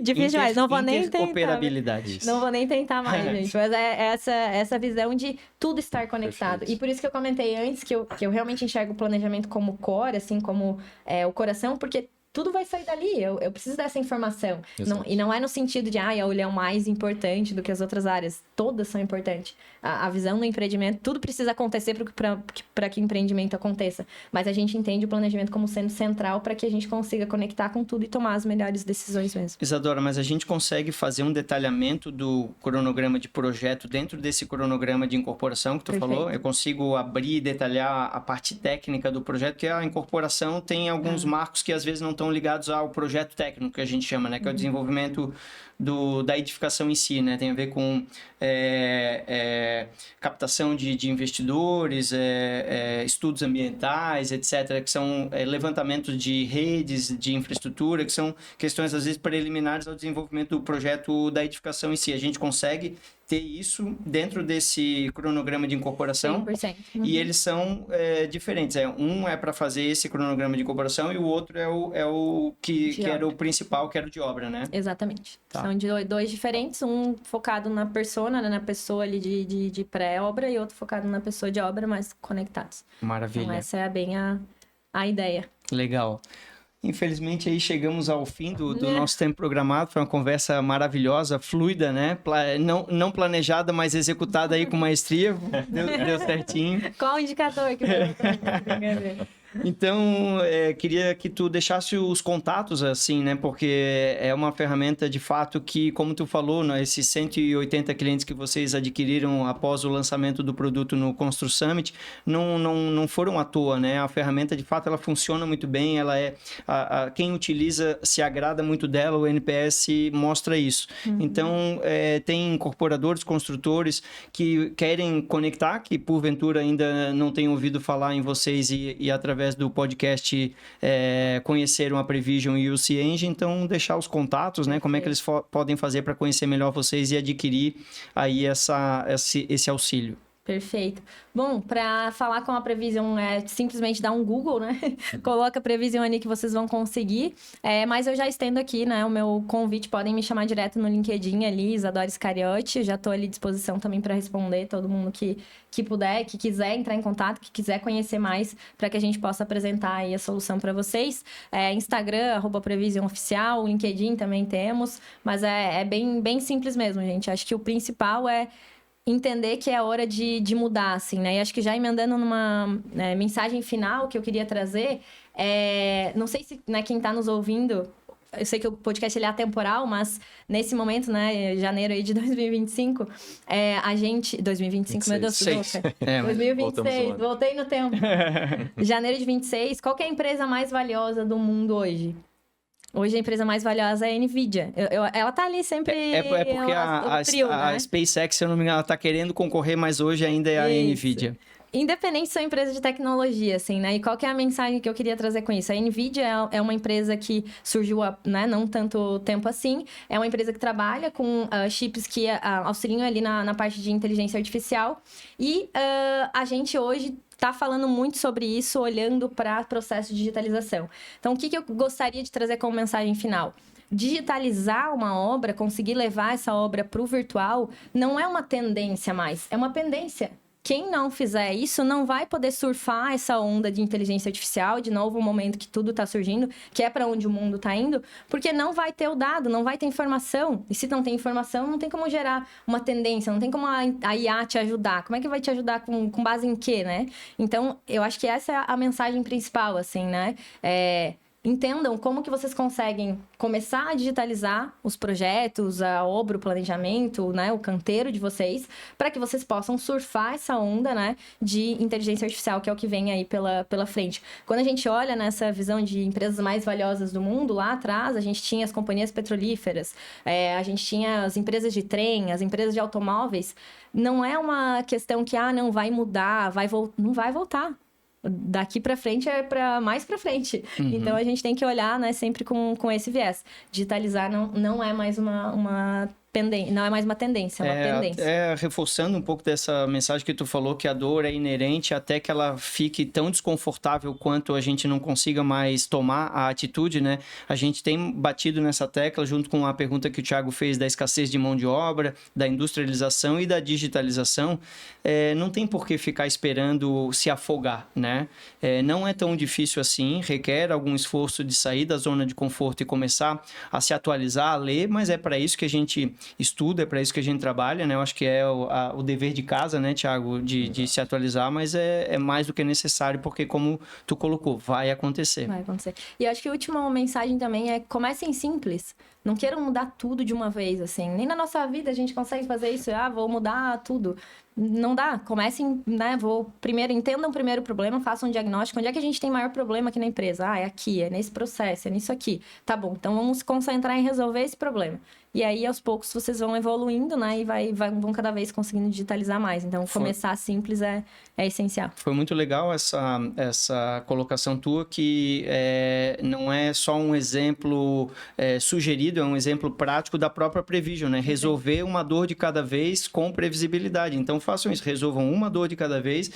[SPEAKER 2] Difícil demais, não vou nem tentar.
[SPEAKER 1] Interoperabilidade.
[SPEAKER 2] Não vou nem tentar mais, gente. Mas é essa visão de tudo estar conectado.
[SPEAKER 3] Perfeito.
[SPEAKER 2] E por isso que eu comentei antes que eu realmente enxergo o planejamento como core, assim, como o coração, porque tudo vai sair dali, eu preciso dessa informação. E não é no sentido de, a olha, é o mais importante do que as outras áreas. Todas são importantes. A visão do empreendimento, tudo precisa acontecer para que o empreendimento aconteça. Mas a gente entende o planejamento como sendo central para que a gente consiga conectar com tudo e tomar as melhores decisões mesmo.
[SPEAKER 1] Isadora, mas a gente consegue fazer um detalhamento do cronograma de projeto dentro desse cronograma de incorporação que tu falou? Eu consigo abrir e detalhar a parte técnica do projeto, que a incorporação tem alguns marcos que às vezes não estão ligados ao projeto técnico, que a gente chama, né? Que é o desenvolvimento da edificação em si, né? Tem a ver com captação de investidores, estudos ambientais, etc., que são levantamentos de redes, de infraestrutura, que são questões, às vezes, preliminares ao desenvolvimento do projeto da edificação em si. A gente consegue ter isso dentro desse cronograma de incorporação
[SPEAKER 2] 100%.
[SPEAKER 1] E eles são diferentes. Um é para fazer esse cronograma de incorporação e o outro é o que era o principal, que era o de obra, né?
[SPEAKER 2] Exatamente.
[SPEAKER 1] Tá.
[SPEAKER 2] São dois diferentes, um focado na persona, né, na pessoa ali de pré-obra e outro focado na pessoa de obra, mas conectados.
[SPEAKER 1] Maravilha.
[SPEAKER 2] Então essa é bem a ideia.
[SPEAKER 1] Legal. Infelizmente, aí chegamos ao fim do nosso tempo programado. Foi uma conversa maravilhosa, fluida, né? Não planejada, mas executada aí com maestria. Deu certinho.
[SPEAKER 2] Qual o indicador que você
[SPEAKER 1] Então, queria que tu deixasse os contatos, assim, né? Porque é uma ferramenta, de fato, que, como tu falou, né? Esses 180 clientes que vocês adquiriram após o lançamento do produto no Constru Summit, não foram à toa, né? A ferramenta, de fato, ela funciona muito bem, ela quem utiliza se agrada muito dela, o NPS mostra isso. Então, tem incorporadores, construtores que querem conectar, que porventura ainda não têm ouvido falar em vocês e através do podcast conheceram a Prevision e o CIENGIE, então deixar os contatos, né? Como é que eles podem fazer para conhecer melhor vocês e adquirir aí esse auxílio.
[SPEAKER 2] Perfeito. Bom, para falar com a Prevision é simplesmente dar um Google, né? Coloca a Prevision ali que vocês vão conseguir. Mas eu já estendo aqui, né? O meu convite, podem me chamar direto no LinkedIn ali, Isadora Iscariote. Eu já estou ali à disposição também para responder todo mundo que puder, que quiser entrar em contato, que quiser conhecer mais, para que a gente possa apresentar aí a solução para vocês. Instagram, @PrevisionOficial, LinkedIn também temos, mas é bem simples mesmo, gente. Acho que o principal é entender que é hora de mudar, assim, né? E acho que já emendando numa mensagem final que eu queria trazer, não sei se, né, quem está nos ouvindo, eu sei que o podcast ele é atemporal, mas nesse momento, né, janeiro aí de 2025, a gente... 2025, meu Deus, 2026, voltei no tempo. Janeiro de 26, qual que é a empresa mais valiosa do mundo hoje? Hoje a empresa mais valiosa é a NVIDIA. Ela tá ali sempre...
[SPEAKER 1] Porque a SpaceX, se eu não me engano, ela tá querendo concorrer, mas hoje ainda é a NVIDIA.
[SPEAKER 2] Independente se são empresa de tecnologia, assim, né? E qual que é a mensagem que eu queria trazer com isso? A NVIDIA é uma empresa que surgiu há não tanto tempo assim. É uma empresa que trabalha com chips que auxiliam ali na parte de inteligência artificial. E a gente hoje está falando muito sobre isso, olhando para o processo de digitalização. Então, o que eu gostaria de trazer como mensagem final? Digitalizar uma obra, conseguir levar essa obra para o virtual, não é uma tendência mais, é uma pendência. Quem não fizer isso não vai poder surfar essa onda de inteligência artificial, de novo, o momento que tudo está surgindo, que é para onde o mundo está indo, porque não vai ter o dado, não vai ter informação. E se não tem informação, não tem como gerar uma tendência, não tem como a IA te ajudar. Como é que vai te ajudar com base em quê, né? Então, eu acho que essa é a mensagem principal, assim, né? Entendam como que vocês conseguem começar a digitalizar os projetos, a obra, o planejamento, né, o canteiro de vocês, para que vocês possam surfar essa onda, né, de inteligência artificial, que é o que vem aí pela frente. Quando a gente olha nessa visão de empresas mais valiosas do mundo, lá atrás, a gente tinha as companhias petrolíferas, a gente tinha as empresas de trem, as empresas de automóveis. Não é uma questão que, não vai mudar, não vai voltar. daqui para frente é para mais para frente. Então a gente tem que olhar, né, sempre com esse viés. Digitalizar não é mais uma tendência, não é mais uma tendência, é uma tendência.
[SPEAKER 1] Reforçando um pouco dessa mensagem que tu falou, que a dor é inerente até que ela fique tão desconfortável quanto a gente não consiga mais tomar a atitude, né? A gente tem batido nessa tecla junto com a pergunta que o Thiago fez da escassez de mão de obra, da industrialização e da digitalização. Não tem por que ficar esperando se afogar, né? Não é tão difícil assim, requer algum esforço de sair da zona de conforto e começar a se atualizar, a ler, mas é para isso que a gente estuda, é para isso que a gente trabalha, né? Eu acho que é o dever de casa, né, Thiago, de se atualizar, mas é mais do que necessário, porque como tu colocou, vai acontecer.
[SPEAKER 2] Vai acontecer. E eu acho que a última mensagem também é: comecem simples. Não queiram mudar tudo de uma vez, assim. Nem na nossa vida a gente consegue fazer isso. Vou mudar tudo. Não dá. Comecem, né? Entendam primeiro o problema, façam um diagnóstico. Onde é que a gente tem maior problema aqui na empresa? É aqui, é nesse processo, é nisso aqui. Tá bom, então vamos se concentrar em resolver esse problema. E aí, aos poucos, vocês vão evoluindo, né? E vão cada vez conseguindo digitalizar mais. Então, começar simples é essencial. Foi
[SPEAKER 1] muito legal essa colocação tua, que não é só um exemplo sugerido, é um exemplo prático da própria Prevision, né? Resolver uma dor de cada vez com previsibilidade. Então, façam isso. Resolvam uma dor de cada vez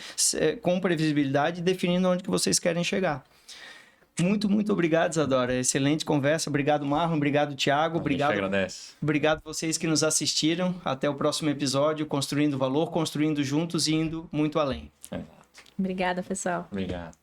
[SPEAKER 1] com previsibilidade, definindo onde que vocês querem chegar. Muito, muito obrigado, Isadora. Excelente conversa. Obrigado, Marlon. Obrigado, Thiago.
[SPEAKER 3] Obrigado. A gente agradece.
[SPEAKER 1] Obrigado vocês que nos assistiram. Até o próximo episódio. Construindo valor, construindo juntos e indo muito além.
[SPEAKER 2] Obrigada, pessoal.
[SPEAKER 3] Obrigado.